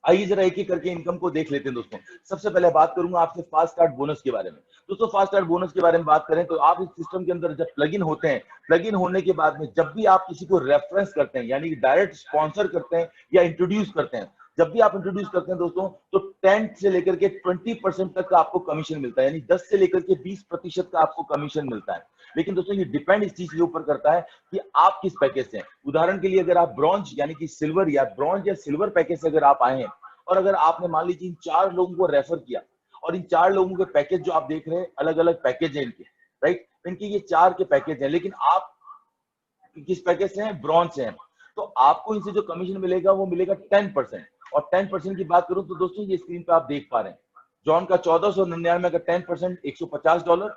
आइए जरा एक एक करके इनकम को देख लेते हैं दोस्तों। सबसे पहले बात करूंगा आपसे फास्ट स्टार्ट बोनस के बारे में। दोस्तों फास्ट स्टार्ट बोनस के बारे में बात करें तो आप इस सिस्टम के अंदर जब प्लग इन होते हैं, प्लग इन होने के बाद में जब भी आप किसी को रेफरेंस करते हैं, यानी कि डायरेक्ट स्पॉन्सर करते हैं या इंट्रोड्यूस करते हैं, जब भी आप इंट्रोड्यूस करते हैं दोस्तों तो 10 से लेकर के 20% तक का आपको कमीशन मिलता है, यानी 10 से लेकर के 20% का आपको कमीशन मिलता है। लेकिन दोस्तों ये डिपेंड इस चीज के ऊपर करता है कि आप किस पैकेज से हैं। उदाहरण के लिए अगर आप ब्रॉन्ज यानी कि सिल्वर या ब्रॉन्ज या सिल्वर पैकेज से अगर आप आए हैं और अगर आपने मान लीजिए इन 4 लोगों को रेफर किया और इन 4 लोगों के पैकेज जो आप देख रहे हैं, अलग अलग पैकेज है इनके, राइट। इनके ये 4 के पैकेज हैं, लेकिन आप किस पैकेज से हैं? ब्रॉन्ज से हैं, तो आपको इनसे जो कमीशन मिलेगा वो मिलेगा 10%। और 10% की बात करूं तो दोस्तों ये स्क्रीन पे आप देख पा रहे हैं, जॉन का 1499 का 10% $150,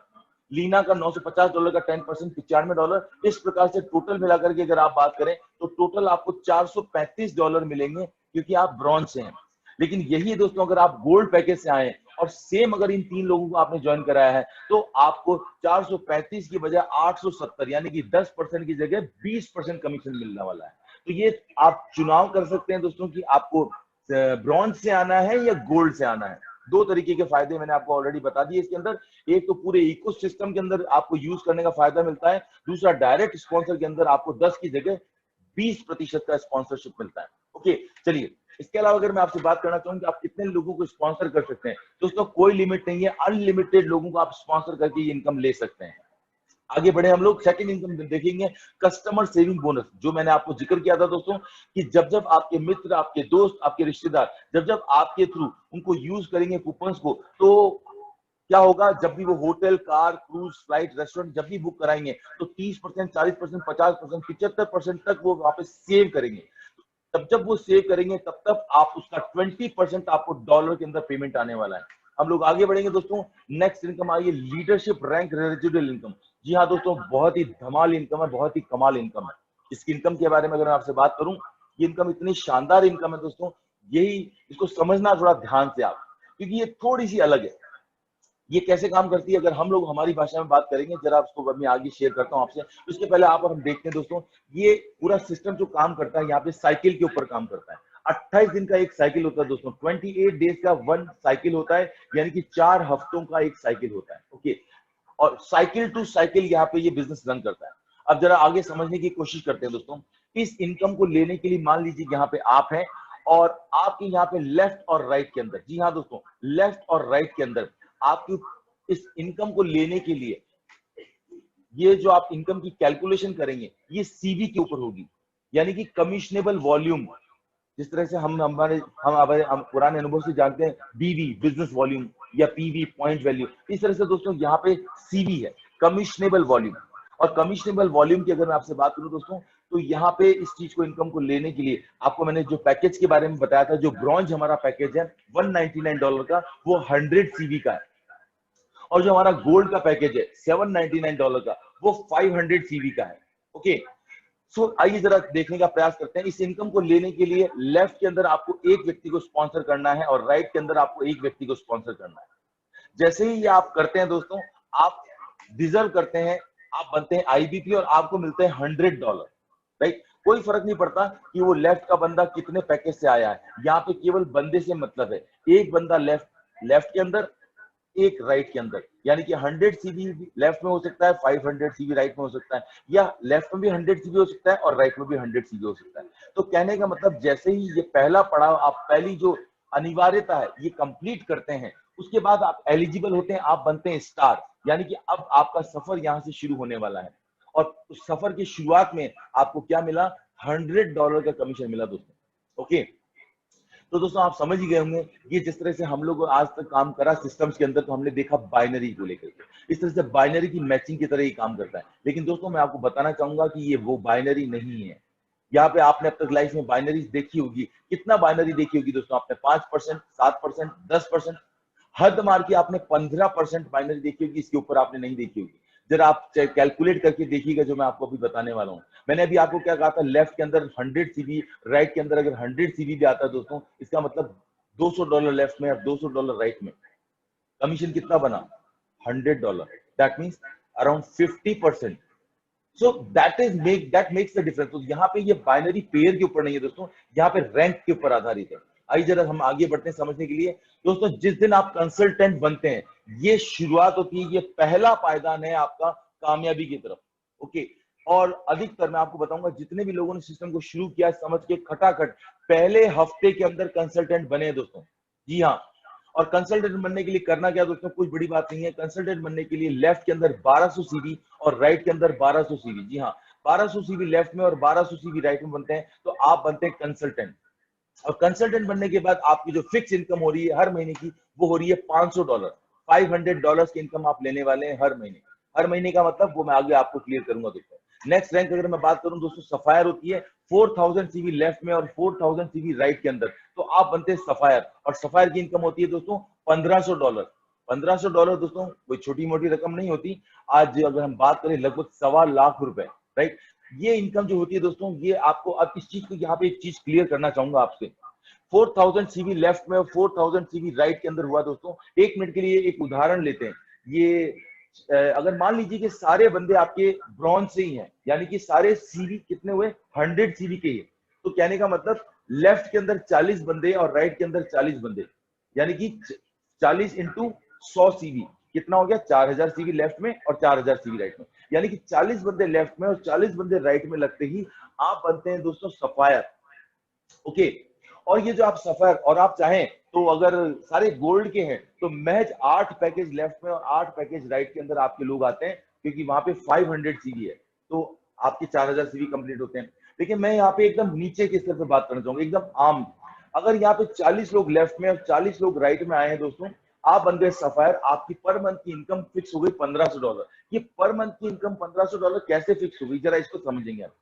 लीना का $950 का 10% $95। इस प्रकार से टोटल मिलाकर के अगर आप बात करें तो टोटल आपको $435 मिलेंगे, क्योंकि आप ब्रॉन्ज से हैं। लेकिन यही दोस्तों अगर आप गोल्ड पैकेज से आए और सेम अगर इन 3 लोगों को आपने ज्वाइन कराया है तो आपको 435 की बजाय 870 यानी कि 10% की जगह 20% कमीशन मिलने वाला है। तो ये आप चुनाव कर सकते हैं दोस्तों कि आपको ब्रॉन्ज से आना है या गोल्ड से आना है। 2 तरीके के फायदे मैंने आपको ऑलरेडी बता दिए इसके अंदर। एक तो पूरे इकोसिस्टम के अंदर आपको यूज करने का फायदा मिलता है, दूसरा डायरेक्ट स्पॉन्सर के अंदर आपको 10 की जगह 20% का स्पॉन्सरशिप मिलता है। ओके, चलिए इसके अलावा अगर मैं आपसे बात करना चाहूँ कि आप कितने लोगों को स्पॉन्सर कर सकते हैं, दोस्तों कोई लिमिट नहीं है, अनलिमिटेड लोगों को आप स्पॉन्सर करके इनकम ले सकते हैं। आगे बढ़े हम लोग, सेकंड इनकम देखेंगे कस्टमर सेविंग बोनस, जो मैंने आपको जिक्र किया था दोस्तों कि जब जब आपके मित्र, आपके दोस्त, आपके रिश्तेदार जब जब आपके थ्रू उनको यूज करेंगे कूपन्स को, तो क्या होगा, जब भी वो hotel, car, cruise, flight, restaurant जब भी बुक कराएंगे तो 30%, 40%, 50%, 75% तक वो वहां पे सेव करेंगे। तब जब वो सेव करेंगे तब तब आप उसका 20% आपको डॉलर के अंदर पेमेंट आने वाला है। हम लोग आगे बढ़ेंगे दोस्तों। नेक्स्ट इनकम आई है लीडरशिप रैंक रेजिडुअल इनकम। जी हाँ दोस्तों, बहुत ही धमाल इनकम है, बहुत ही कमाल इनकम है। इस इनकम के बारे में अगर मैं आपसे बात करूं, ये इनकम इतनी शानदार इनकम है दोस्तों, यही इसको समझना थोड़ा ध्यान से आप, क्योंकि ये थोड़ी सी अलग है। ये कैसे काम करती है अगर हम लोग हमारी भाषा में बात करेंगे, जरा उसको मैं आगे शेयर करता हूं आपसे। उसके पहले आप और हम देखते हैं दोस्तों, ये पूरा सिस्टम जो काम करता है यहाँ पे साइकिल के ऊपर काम करता है। 28 दिन का एक साइकिल होता है दोस्तों, 28 डेज का 1 साइकिल होता है, यानी कि 4 हफ्तों का एक साइकिल होता है। ओके, और साइकिल टू साइकिल यहाँ पे ये बिजनेस रन करता है। अब जरा आगे समझने की कोशिश करते हैं दोस्तों। इस इनकम को लेने के लिए मान लीजिए यहाँ पे आप हैं और आपके यहाँ पे लेफ्ट और राइट के अंदर, जी हाँ दोस्तों, लेफ्ट और राइट के अंदर आपकी इस इनकम को लेने के लिए ये जो आप इनकम की कैलकुलेशन करेंगे ये सीवी के ऊपर होगी, यानी कि कमिशनेबल वॉल्यूम। जिस तरह से हम पुराने अनुभव से जानते हैं बीवी बिजनेस वॉल्यूम या पीवी पॉइंट वैल्यू, इस तरह से दोस्तों यहाँ पे सीवी है, कमिशनेबल वॉल्यूम। और कमिशनेबल वॉल्यूम की अगर मैं आपसे बात करूं दोस्तों, तो यहाँ पे इस चीज को इनकम को लेने के लिए आपको मैंने जो पैकेज के बारे में बताया था, जो ब्रॉन्ज हमारा पैकेज है $199 का, वो 100 सीवी का है। और जो हमारा गोल्ड का पैकेज है $799 का, वो 500 सीवी का है। ओके, सो आइए जरा देखने का प्रयास करते हैं। इस इनकम को लेने के लिए लेफ्ट के अंदर आपको एक व्यक्ति को स्पॉन्सर करना है और राइट के अंदर आपको एक व्यक्ति को स्पॉन्सर करना है। जैसे ही ये आप करते हैं दोस्तों, आप डिजर्व करते हैं, आप बनते हैं आईबीपी और आपको मिलते हैं $100, राइट। कोई फर्क नहीं पड़ता कि वो लेफ्ट का बंदा कितने पैकेज से आया है, यहाँ पे केवल बंदे से मतलब है। एक बंदा लेफ्ट के अंदर एक राइट के अंदर, यानी कि 100 सीवी लेफ्ट में हो सकता है, 500 सीवी राइट में हो सकता है, या लेफ्ट में भी 100 सीवी हो सकता है और राइट में भी 100 सीवी हो सकता है। तो कहने का मतलब जैसे ही ये पहला पड़ाव, आप पहली जो अनिवार्यता है ये कंप्लीट करते हैं, उसके बाद आप एलिजिबल होते हैं, आप बनते हैं स्टार, यानी कि अब आपका सफर यहां से शुरू होने वाला है। और उस सफर की शुरुआत में आपको क्या मिला? $100 का कमीशन मिला दोस्तों। ओके, तो दोस्तों आप समझ ही गए होंगे, ये जिस तरह से हम लोग आज तक काम करा सिस्टम्स के अंदर, तो हमने देखा बाइनरी को लेकर के, इस तरह से बाइनरी की मैचिंग की तरह ही काम करता है। लेकिन दोस्तों मैं आपको बताना चाहूंगा कि ये वो बाइनरी नहीं है। यहाँ पे आपने अब तक लाइफ में बाइनरीज देखी होगी, कितना बाइनरी देखी होगी दोस्तों आपने? 5%, 7%, 10%, हद मार के आपने 15% बाइनरी देखी होगी, इसके ऊपर आपने नहीं देखी होगी। जरा आप कैलकुलेट करके देखिएगा जो मैं आपको अभी बताने वाला हूँ। मैंने अभी आपको क्या कहा था, लेफ्ट के अंदर 100 सीवी, राइट के अंदर अगर 100 सीवी भी आता है दोस्तों, इसका मतलब $200 लेफ्ट में और $200 राइट में, कमीशन कितना बना? $100। That means around 50%। So that makes the difference. तो यहाँ पे ये बाइनरी पेयर के ऊपर नहीं है दोस्तों, यहाँ पे रैंक के ऊपर आधारित है। आइए जरा हम आगे बढ़ते हैं समझने के लिए। दोस्तों जिस दिन आप कंसल्टेंट बनते हैं, ये शुरुआत होती है, ये पहला पायदान है आपका कामयाबी की तरफ। ओके, और अधिकतर मैं आपको बताऊंगा, जितने भी लोगों ने सिस्टम को शुरू किया समझ के खटाखट पहले हफ्ते के अंदर कंसल्टेंट बने हैं दोस्तों। जी हाँ, और कंसल्टेंट बनने के लिए करना क्या दोस्तों? कुछ बड़ी बात नहीं है। कंसल्टेंट बनने के लिए लेफ्ट के अंदर 1200 सीवी और राइट के अंदर 1200 सीवी। जी हाँ, 1200 सीवी लेफ्ट में और 1200 सीवी राइट में बनते हैं, तो आप बनते हैं कंसल्टेंट। और कंसल्टेंट बनने के बाद आपकी जो फिक्स इनकम हो रही है हर महीने की, वो हो रही है $500। $500 की इनकम आप लेने वाले हैं हर महीने। हर महीने का मतलब वो मैं आगे आपको क्लियर करूंगा दोस्तों। नेक्स्ट रैंक अगर मैं बात करूं दोस्तों, सफायर होती है 4000 सीवी लेफ्ट में और 4000 सीवी राइट के अंदर, तो आप बनते हैं सफायर। और सफायर की इनकम होती है दोस्तों $1500। $1500 दोस्तों कोई छोटी मोटी रकम नहीं होती। आज अगर हम बात करें लगभग ₹1.25 लाख, राइट। ये इनकम जो होती है दोस्तों, ये आपको, अब इस चीज को यहाँ पे एक चीज क्लियर करना चाहूंगा आपसे। 4000 सीवी लेफ्ट में और 4000 सीवी राइट के अंदर हुआ दोस्तों। एक मिनट के लिए एक उदाहरण लेते हैं। ये अगर मान लीजिए कि सारे बंदे आपके ब्रॉन्ज से ही हैं, यानी कि सारे सीवी कितने हुए? 100 सीवी के ही है। तो कहने का मतलब लेफ्ट के अंदर 40 बंदे और राइट के अंदर 40 बंदे, यानी कि 40 इंटू 100 सीवी कितना हो गया? 4000 सीवी लेफ्ट में और 4000 सीवी राइट में, यानी कि 40 बंदे लेफ्ट में और 40 बंदे राइट में लगते ही आप बनते हैं दोस्तों सफायर। ओके, और ये जो आप सफर, और आप चाहें तो अगर सारे गोल्ड के हैं तो महज 8 पैकेज लेफ्ट में और 8 पैकेज राइट के अंदर आपके लोग आते हैं, क्योंकि वहां पे 500 सीवी है, तो आपके 4000 सीवी कंप्लीट होते हैं। लेकिन मैं यहाँ पे एकदम नीचे के स्तर पे बात करना चाहूंगा, एकदम आम। अगर यहाँ पे 40 लोग लेफ्ट में और 40 लोग राइट में आए हैं दोस्तों, आप बन गए सफायर। आपकी पर मंथ की इनकम फिक्स हो गई $1500। ये पर मंथ की इनकम $1500 कैसे फिक्स हो गई, जरा इसको समझेंगे आप,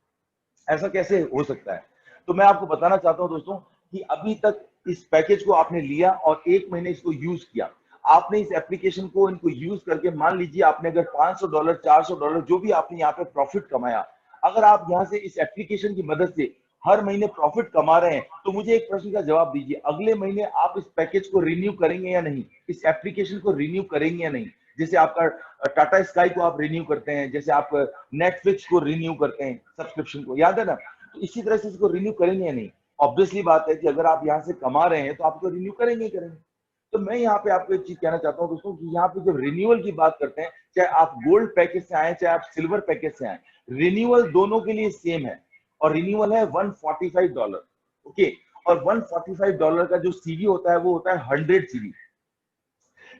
ऐसा कैसे हो सकता है? तो मैं आपको बताना चाहता हूं दोस्तों कि अभी तक इस पैकेज को आपने लिया और 1 महीने इसको यूज किया। आपने इस एप्लीकेशन को, इनको यूज करके, मान लीजिए आपने अगर $500, $400 जो भी आपने यहाँ पे प्रॉफिट कमाया, अगर आप यहाँ से इस एप्लीकेशन की मदद से हर महीने प्रॉफिट कमा रहे हैं, तो मुझे एक प्रश्न का जवाब दीजिए, अगले महीने आप इस पैकेज को रिन्यू करेंगे या नहीं? इस एप्लीकेशन को रिन्यू करेंगे या नहीं? जैसे आपका टाटा स्काई को आप रिन्यू करते हैं, जैसे आप नेटफ्लिक्स को रिन्यू करते हैं सब्सक्रिप्शन को, याद है ना? तो इसी तरह से इसको रिन्यू करेंगे या नहीं? ऑब्वियसली बात है कि अगर आप यहाँ से कमा रहे हैं तो आप इसको रिन्यू करेंगे ही करेंगे। तो मैं यहाँ पे आपको एक चीज कहना चाहता हूँ दोस्तों कि यहाँ पे जब रिन्यूअल की बात करते हैं, चाहे आप गोल्ड पैकेज से आए चाहे आप सिल्वर पैकेज से आए, रिन्यूअल दोनों के लिए सेम है। और रिन्यूअल है $145। ओके, और $145 का जो सीवी होता है वो होता है 100 सीवी।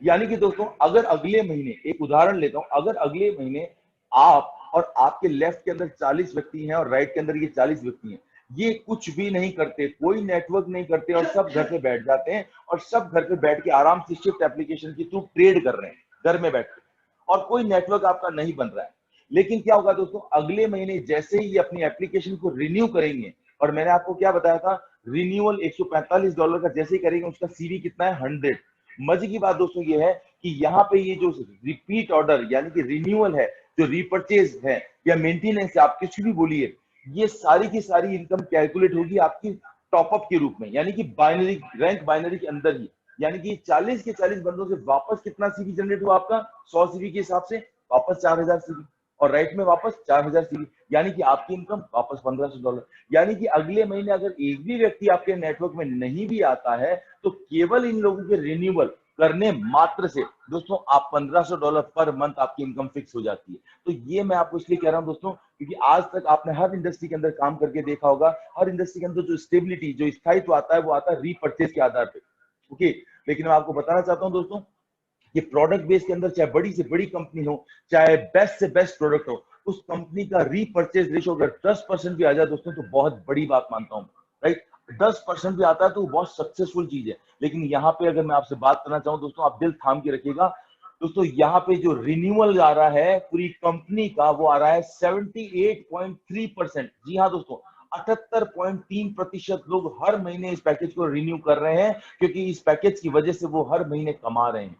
यानी कि दोस्तों अगर अगले महीने, एक उदाहरण लेता हूं, अगर अगले महीने आप और आपके लेफ्ट के अंदर 40 व्यक्ति हैं और राइट के अंदर ये 40 व्यक्ति हैं, ये कुछ भी नहीं करते, कोई नेटवर्क नहीं करते और सब घर पे बैठ जाते हैं और सब घर पे बैठ के आराम से शिफ्ट एप्लीकेशन के थ्रू ट्रेड कर रहे हैं घर में बैठ के, और कोई नेटवर्क आपका नहीं बन रहा है। लेकिन क्या होगा दोस्तों, अगले महीने जैसे ही ये अपनी एप्लीकेशन को रिन्यू करेंगे, और मैंने आपको क्या बताया था, रिन्यूअल $145 का जैसे ही करेंगे, उसका सीवी कितना है? 100। मजे की बात दोस्तों ये है कि यहाँ पे ये जो रिपीट ऑर्डर यानी कि रिन्यूअल है, जो रिपर्चेज है या मेंटेनेंस है, आप कुछ भी बोलिए, ये सारी की सारी इनकम कैलकुलेट होगी आपकी टॉपअप के रूप में, यानी कि बाइनरी रैंक, बाइनरी के अंदर ही। यानी कि 40 के 40 बंदों से वापस कितना सीवी जनरेट हुआ आपका? 100 सीवी के हिसाब से वापस 4000 सीवी, और राइट में वापस 4000 सीवी, यानी कि आपकी इनकम वापस $1500। यानी कि अगले महीने अगर एक भी व्यक्ति आपके नेटवर्क में नहीं भी आता है, तो केवल इन लोगों के रिन्यूअल करने मात्र से दोस्तों आप $1500 पर मंथ आपकी इनकम फिक्स हो जाती है। तो ये मैं आपको इसलिए कह रहा हूं दोस्तों, क्योंकि आज तक आपने हर इंडस्ट्री के अंदर काम करके देखा होगा, हर इंडस्ट्री के अंदर जो स्टेबिलिटी, जो स्थायित्व आता है, वो आता है रीपर्चेज के आधार पे। ओके, लेकिन मैं आपको बताना चाहता हूं दोस्तों, ये प्रोडक्ट बेस के अंदर चाहे बड़ी से बड़ी कंपनी हो, चाहे बेस्ट से बेस्ट प्रोडक्ट हो, उस कंपनी का रीपर्चेज रेशो अगर 10% भी आ जाए दोस्तों तो बहुत बड़ी बात मानता हूं, राइट। 10% भी आता है तो वो बहुत सक्सेसफुल चीज है। लेकिन यहाँ पे अगर मैं आपसे बात करना चाहूं दोस्तों, आप दिल थाम के रखिएगा दोस्तों, यहाँ पे जो रिन्यूअल आ रहा है पूरी कंपनी का, वो आ रहा है 78.3%। जी हाँ दोस्तों, 78.3% लोग हर महीने इस पैकेज को रिन्यू कर रहे हैं, क्योंकि इस पैकेज की वजह से वो हर महीने कमा रहे हैं।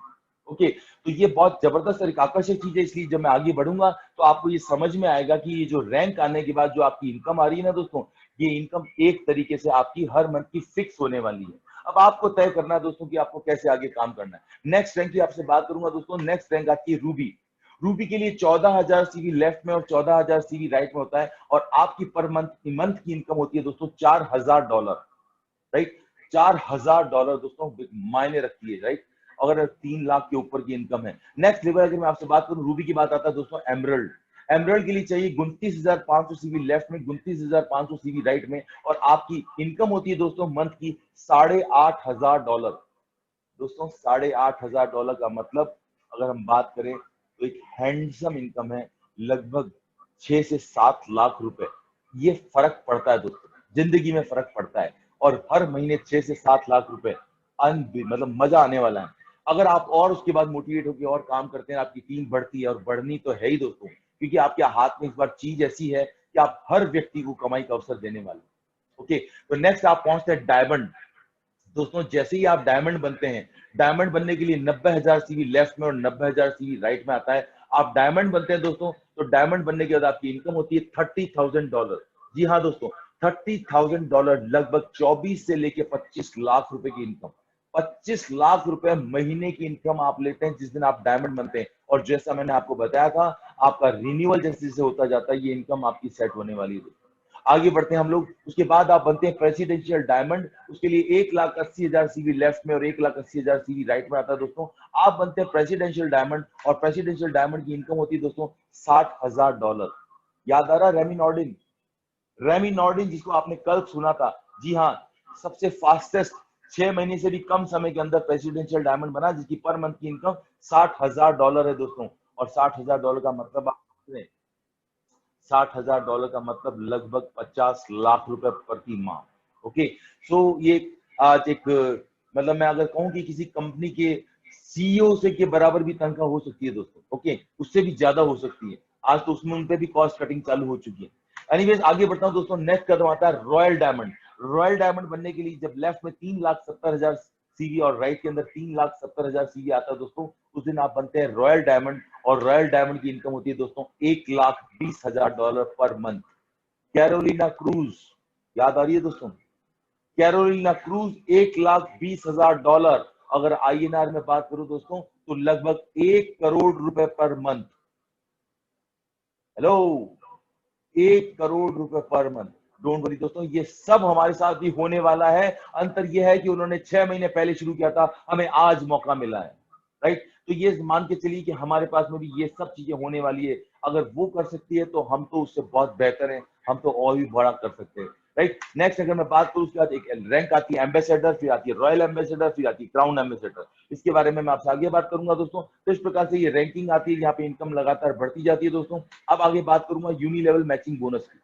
ओके, तो ये बहुत जबरदस्त और एक आकर्षक चीज है। इसलिए जब मैं आगे बढ़ूंगा तो आपको ये समझ में आएगा कि ये जो रैंक आने के बाद जो आपकी इनकम आ रही है ना दोस्तों, ये इनकम एक तरीके से आपकी हर मंथ की फिक्स होने वाली है। अब आपको तय करना है दोस्तों कि आपको कैसे आगे काम करना है। नेक्स्ट रैंक की आपसे बात करूंगा दोस्तों। नेक्स्ट रैंक आती है रूबी। रूबी के लिए 14,000 सीवी लेफ्ट में और 14,000 सीवी राइट में होता है, और आपकी पर मंथ की इनकम होती है दोस्तों $4,000, राइट। $4,000 दोस्तों मायने रखती है, राइट। अगर 3 लाख के ऊपर की इनकम है। नेक्स्ट लेवल अगर मैं आपसे बात करूं, रूबी की बात आता है दोस्तों एमरल्ड। एमरल्ड के लिए चाहिए 29,500 सीवी लेफ्ट में, 29,500 सीवी राइट में, और आपकी इनकम होती है दोस्तों मंथ की $8,500। दोस्तों $8,500 का मतलब अगर हम बात करें तो एक हैंडसम इनकम है, लगभग 6 से 7 लाख रुपए। ये फर्क पड़ता है दोस्तों, जिंदगी में फर्क पड़ता है, और हर महीने 6 से 7 लाख रुपए मतलब मजा आने वाला है। अगर आप और उसके बाद मोटिवेट होकर और काम करते हैं, आपकी टीम बढ़ती है, और बढ़नी तो है ही दोस्तों, क्योंकि आपके हाथ में इस बार चीज ऐसी है कि आप हर व्यक्ति को कमाई का अवसर देने वाले। ओके, तो नेक्स्ट आप पहुंचते हैं डायमंड। दोस्तों जैसे ही आप डायमंड बनते हैं, डायमंड बनने के लिए 90,000 सीवी लेफ्ट में और 90,000 सीवी राइट में आता है। आप डायमंड बनते हैं दोस्तों, तो डायमंड बनने के बाद आपकी इनकम होती है $30,000। जी हाँ दोस्तों, $30,000, लगभग 24 से लेके 25 लाख रुपए की इनकम। 25 लाख रुपए महीने की इनकम आप लेते हैं जिस दिन आप डायमंड बनते हैं। और जैसा मैंने आपको बताया था, आपका रिन्यूअल जैसे जैसे होता जाता है, ये इनकम आपकी सेट होने वाली है। आगे बढ़ते हैं हम लोग। उसके बाद आप बनते हैं प्रेसिडेंशियल डायमंड। उसके लिए 1,80,000 सीवी लेफ्ट में और 1,80,000 सीवी राइट में आता है दोस्तों। आप बनते हैं प्रेसिडेंशियल डायमंड, और प्रेसिडेंशियल डायमंड की इनकम होती है दोस्तों $60,000। याद आ रहा है रेमी नॉर्डिन? रेमी नॉर्डिन जिसको आपने कल सुना था, जी हाँ, सबसे फास्टेस्ट 6 महीने से भी कम समय के अंदर प्रेसिडेंशियल डायमंड बना, जिसकी पर मंथ की इनकम $60,000 है दोस्तों। और $60,000 का मतलब आप $60,000 का मतलब लगभग 50 लाख रुपए प्रति माह। ओके, सो ये आज एक मतलब मैं अगर कहूं कि किसी कंपनी के सीईओ से के बराबर भी तनख्वाह हो सकती है दोस्तों। ओके, उससे भी ज्यादा हो सकती है। आज तो उसमें उन पे भी कॉस्ट कटिंग चालू हो चुकी है। एनीवेज आगे बढ़ता हूं दोस्तों। नेक्स्ट कदम आता है रॉयल डायमंड। रॉयल डायमंड बनने के लिए जब लेफ्ट में 3,70,000 सीवी और राइट के अंदर 3,70,000 सीवी आता है दोस्तों, उस दिन आप बनते हैं रॉयल डायमंड। और रॉयल डायमंड की इनकम होती है दोस्तों $1,20,000 पर मंथ। कैरोलिना क्रूज, याद आ रही है दोस्तों? Carolina cruise $1,20,000। अगर आईएनआर में बात करूं दोस्तों तो लगभग 1 करोड़ रुपए पर मंथ। हेलो, 1 करोड़ रुपए पर मंथ। डोंट वरी दोस्तों, ये सब हमारे साथ भी होने वाला है। अंतर यह है कि उन्होंने 6 महीने पहले शुरू किया था, हमें आज मौका मिला है, राइट। तो ये मान के चलिए कि हमारे पास में भी ये सब चीजें होने वाली है। अगर वो कर सकती है तो हम तो उससे बहुत बेहतर हैं, हम तो और भी बड़ा कर सकते हैं, राइट। नेक्स्ट अगर मैं बात करूं, उसके बाद एक रैंक आती है एम्बेसडर, फिर आती है रॉयल एम्बेसडर, फिर आती है क्राउन एम्बेसडर। इसके बारे में मैं आपसे आगे बात करूंगा दोस्तों। तो इस प्रकार से ये रैंकिंग आती है, यहाँ पे इनकम लगातार बढ़ती जाती है दोस्तों। अब आगे बात करूंगा यूनिलेवल मैचिंग बोनस की।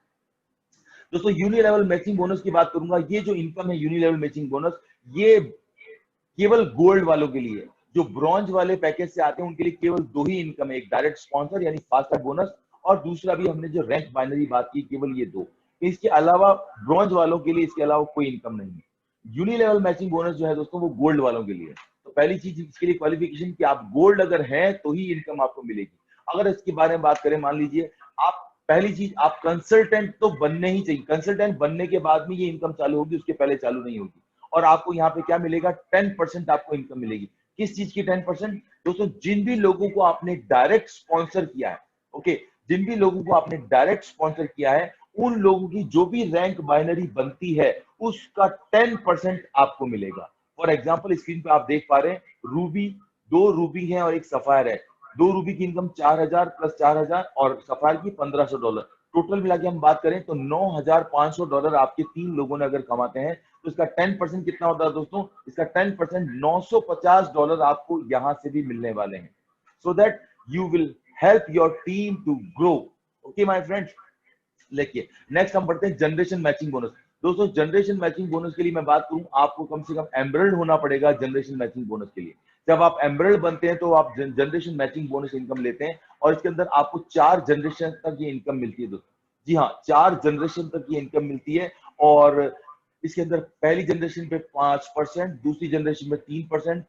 दोस्तों यूनिलेवल मैचिंग बोनस की बात करूंगा। ये जो इनकम है यूनिलेवल मैचिंग बोनस, ये केवल गोल्ड वालों के लिए। जो ब्रॉन्ज वाले पैकेज से आते हैं उनके लिए केवल 2 ही इनकम है, एक डायरेक्ट स्पॉन्सर यानी फास्ट ट्रैक बोनस, और दूसरा भी हमने जो रैंक बाइनरी बात की, केवल ये 2। इसके अलावा ब्रॉन्ज वालों के लिए इसके अलावा कोई इनकम नहीं है। यूनिलेवल मैचिंग बोनस जो है दोस्तों वो गोल्ड वालों के लिए। तो पहली चीज इसके लिए क्वालिफिकेशन कि आप गोल्ड अगर हैं तो ही इनकम आपको मिलेगी। अगर इसके बारे में बात करें, मान लीजिए आप पहली चीज, आप कंसल्टेंट तो बनने ही चाहिए। कंसल्टेंट बनने के बाद में ये इनकम चालू होगी, उसके पहले चालू नहीं होगी। और आपको यहाँ पे क्या मिलेगा? 10% आपको इनकम मिलेगी। किस चीज की 10%? दोस्तों जिन भी लोगों को आपने डायरेक्ट स्पॉन्सर किया है, ओके, जिन भी लोगों को आपने डायरेक्ट स्पॉन्सर किया है, उन लोगों की जो भी रैंक बाइनरी बनती है उसका 10% आपको मिलेगा। फॉर एग्जाम्पल स्क्रीन पे आप देख पा रहे हैं रूबी, 2 रूबी है और एक सफायर है। 2 रूबी की इनकम 4000 प्लस 4000 और सफायर की $1500। टोटल मिला के हम बात करें तो $9500 आपके 3 लोगों ने अगर कमाते हैं तो इसका 10% कितना होता है दोस्तों? इसका 10% $950 आपको यहां से भी मिलने वाले हैं, so that you will help your team to grow. Okay my friends, देखिए नेक्स्ट हम बढ़ते हैं जनरेशन मैचिंग बोनस। दोस्तों जनरेशन मैचिंग बोनस के लिए मैं बात करूं, आपको कम से कम एमरल्ड होना पड़ेगा जनरेशन मैचिंग बोनस के लिए। जब आप एमरल्ड बनते हैं तो आप जनरेशन मैचिंग बोनस इनकम लेते हैं और इसके अंदर आपको 4 जनरेशन तक ये इनकम मिलती है दोस्तों। जी हाँ, 4 जनरेशन तक ये इनकम मिलती है और इसके अंदर पहली जनरेशन पे 5%, दूसरी जनरेशन में 3%,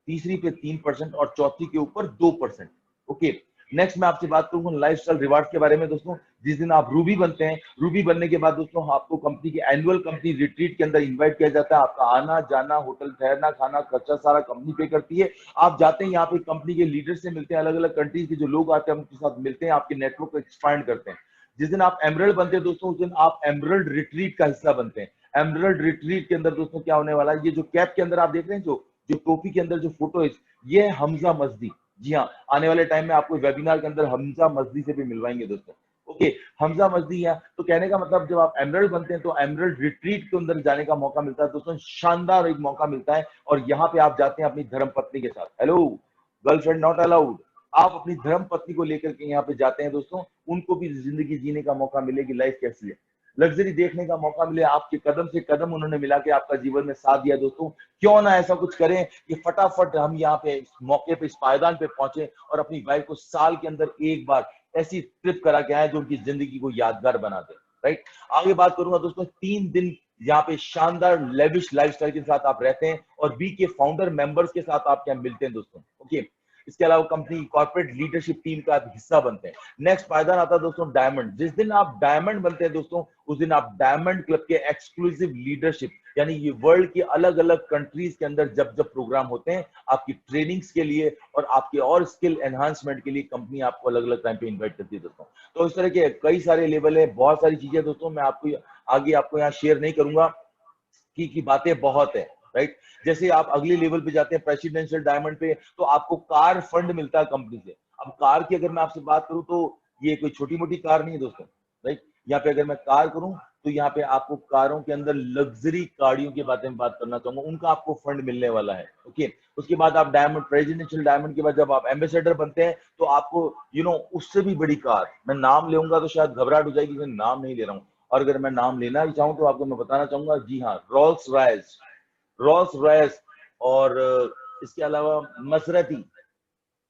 तीसरी पे 3% और चौथी के ऊपर 2%। ओके, नेक्स्ट मैं आपसे बात करूंगा लाइफस्टाइल रिवार्ड्स के बारे में दोस्तों। जिस दिन आप रूबी बनते हैं, रूबी बनने के बाद दोस्तों आपको कंपनी के एनुअल कंपनी रिट्रीट के अंदर इनवाइट किया जाता है। आपका आना जाना, होटल ठहरना, खाना खर्चा सारा कंपनी पे करती है। आप जाते हैं यहाँ पे कंपनी के लीडर से मिलते हैं, अलग अलग कंट्रीज के जो लोग आते हैं उनके साथ मिलते हैं, आपके नेटवर्क को एक्सपांड करते हैं। जिस दिन आप एमरल्ड बनते हैं दोस्तों, उस दिन आप एमरल्ड रिट्रीट का हिस्सा बनते हैं। एमरल्ड रिट्रीट के अंदर दोस्तों क्या होने वाला है, ये जो कैप के अंदर आप देख रहे हैं, जो जो टोपी के अंदर जो फोटो है, ये है हमजा मस्दी। जी हाँ, आने वाले टाइम में आपको वेबिनार के अंदर हमजा मस्दी से भी मिलवाएंगे दोस्तों। ओके, हमजा मस्दी है तो कहने का मतलब जब आप एमरल्ड बनते हैं तो एमरल्ड रिट्रीट के अंदर जाने का मौका मिलता है दोस्तों। शानदार एक मौका मिलता है और यहाँ पे आप जाते हैं अपनी धर्म पत्नी के साथ। Hello, girlfriend not allowed. आप अपनी धर्म पत्नी को लेकर के यहाँ पे जाते हैं दोस्तों, उनको भी जिंदगी जीने का मौका मिले कि लाइफ कैसी है, लग्जरी देखने का मौका मिले। आपके कदम से कदम उन्होंने मिला के आपका जीवन में साथ दिया दोस्तों। क्यों ना ऐसा कुछ करें कि फटाफट हम यहाँ पे इस मौके पे, इस पायदान पे पहुंचे और अपनी वाइफ को साल के अंदर एक बार ऐसी ट्रिप करा के आए जो उनकी जिंदगी को यादगार बना दे। राइट, आगे बात करूंगा दोस्तों। 3 दिन यहाँ पे शानदार लेविश लाइफस्टाइल के साथ आप रहते हैं और बी के फाउंडर मेंबर्स के साथ आप क्या मिलते हैं दोस्तों। ओके, इसके अलावा कंपनी कॉर्पोरेट लीडरशिप टीम का आप हिस्सा बनते हैं। नेक्स्ट पायदान आता है दोस्तों डायमंड। जिस दिन आप डायमंड बनते हैं दोस्तों, उस दिन आप डायमंड क्लब के एक्सक्लूसिव लीडरशिप, यानी ये वर्ल्ड की अलग अलग कंट्रीज के अंदर जब जब प्रोग्राम होते हैं आपकी ट्रेनिंग्स के लिए और आपके और स्किल एनहांसमेंट के लिए कंपनी आपको अलग अलग टाइम पे इन्वाइट करती है दोस्तों। तो इस तरह के कई सारे लेवल है, बहुत सारी चीजें दोस्तों, मैं आपको आगे आपको यहाँ शेयर नहीं करूंगा की बातें बहुत है। राइट, जैसे आप अगले लेवल पे जाते हैं प्रेसिडेंशियल डायमंड पे, तो आपको कार फंड मिलता है कंपनी से। अब कार की अगर मैं आपसे बात करूं तो ये कोई छोटी मोटी कार नहीं है दोस्तों। राइट, यहाँ पे अगर मैं कार करूं तो यहाँ पे आपको कारों के अंदर लग्जरी गाड़ियों के बारे में बात करना चाहूंगा, उनका आपको फंड मिलने वाला है। ओके, उसके बाद आप डायमंड, प्रेसिडेंशियल डायमंड के बाद जब आप एम्बेसडर बनते हैं तो आपको उससे भी बड़ी कार, मैं नाम लूंगा तो शायद घबराहट हो जाएगी, मैं नाम नहीं ले रहा हूँ। और अगर मैं नाम लेना ही चाहूं तो आपको मैं बताना चाहूंगा, जी हाँ, रोल्स रॉयस, रोल्स रॉयस और इसके अलावा मसरती।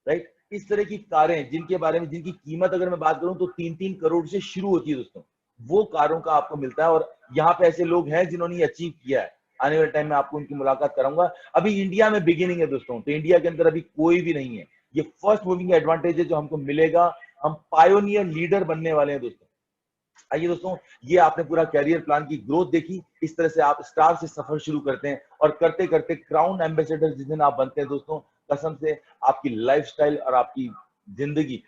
राइट, इस तरह की कारें जिनके बारे में, जिनकी कीमत अगर मैं बात करूं तो 3-3 करोड़ से शुरू होती है दोस्तों, वो कारों का आपको मिलता है। और यहाँ पे ऐसे लोग हैं जिन्होंने ये अचीव किया है। आने वाले टाइम में आपको उनकी मुलाकात कराऊंगा। अभी इंडिया में बिगिनिंग है दोस्तों, तो इंडिया के अंदर अभी कोई भी नहीं है। ये फर्स्ट मूविंग एडवांटेज है जो हमको मिलेगा। हम पायोनियर लीडर बनने वाले हैं दोस्तों। आइए दोस्तों, ये आपने पूरा कैरियर प्लान की ग्रोथ देखी। इस तरह से आप स्टार से सफर शुरू करते हैं और करते करते क्राउन एम्बेसडर जिस दिन आप बनते हैं दोस्तों, कसम से आपकी लाइफस्टाइल और आपकी जिंदगी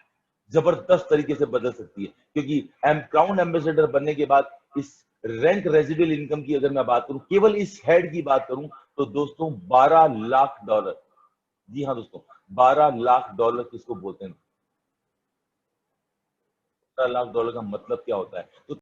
जबरदस्त तरीके से बदल सकती है। क्योंकि क्राउन एम्बेसडर बनने के बाद इस रैंक रेजिडुअल इनकम की अगर मैं बात करूं, केवल इस हेड की बात करूं तो दोस्तों $12 लाख। जी हाँ दोस्तों, $12 लाख किसको बोलते हैं? $12 लाख का मतलब क्या होता है? तो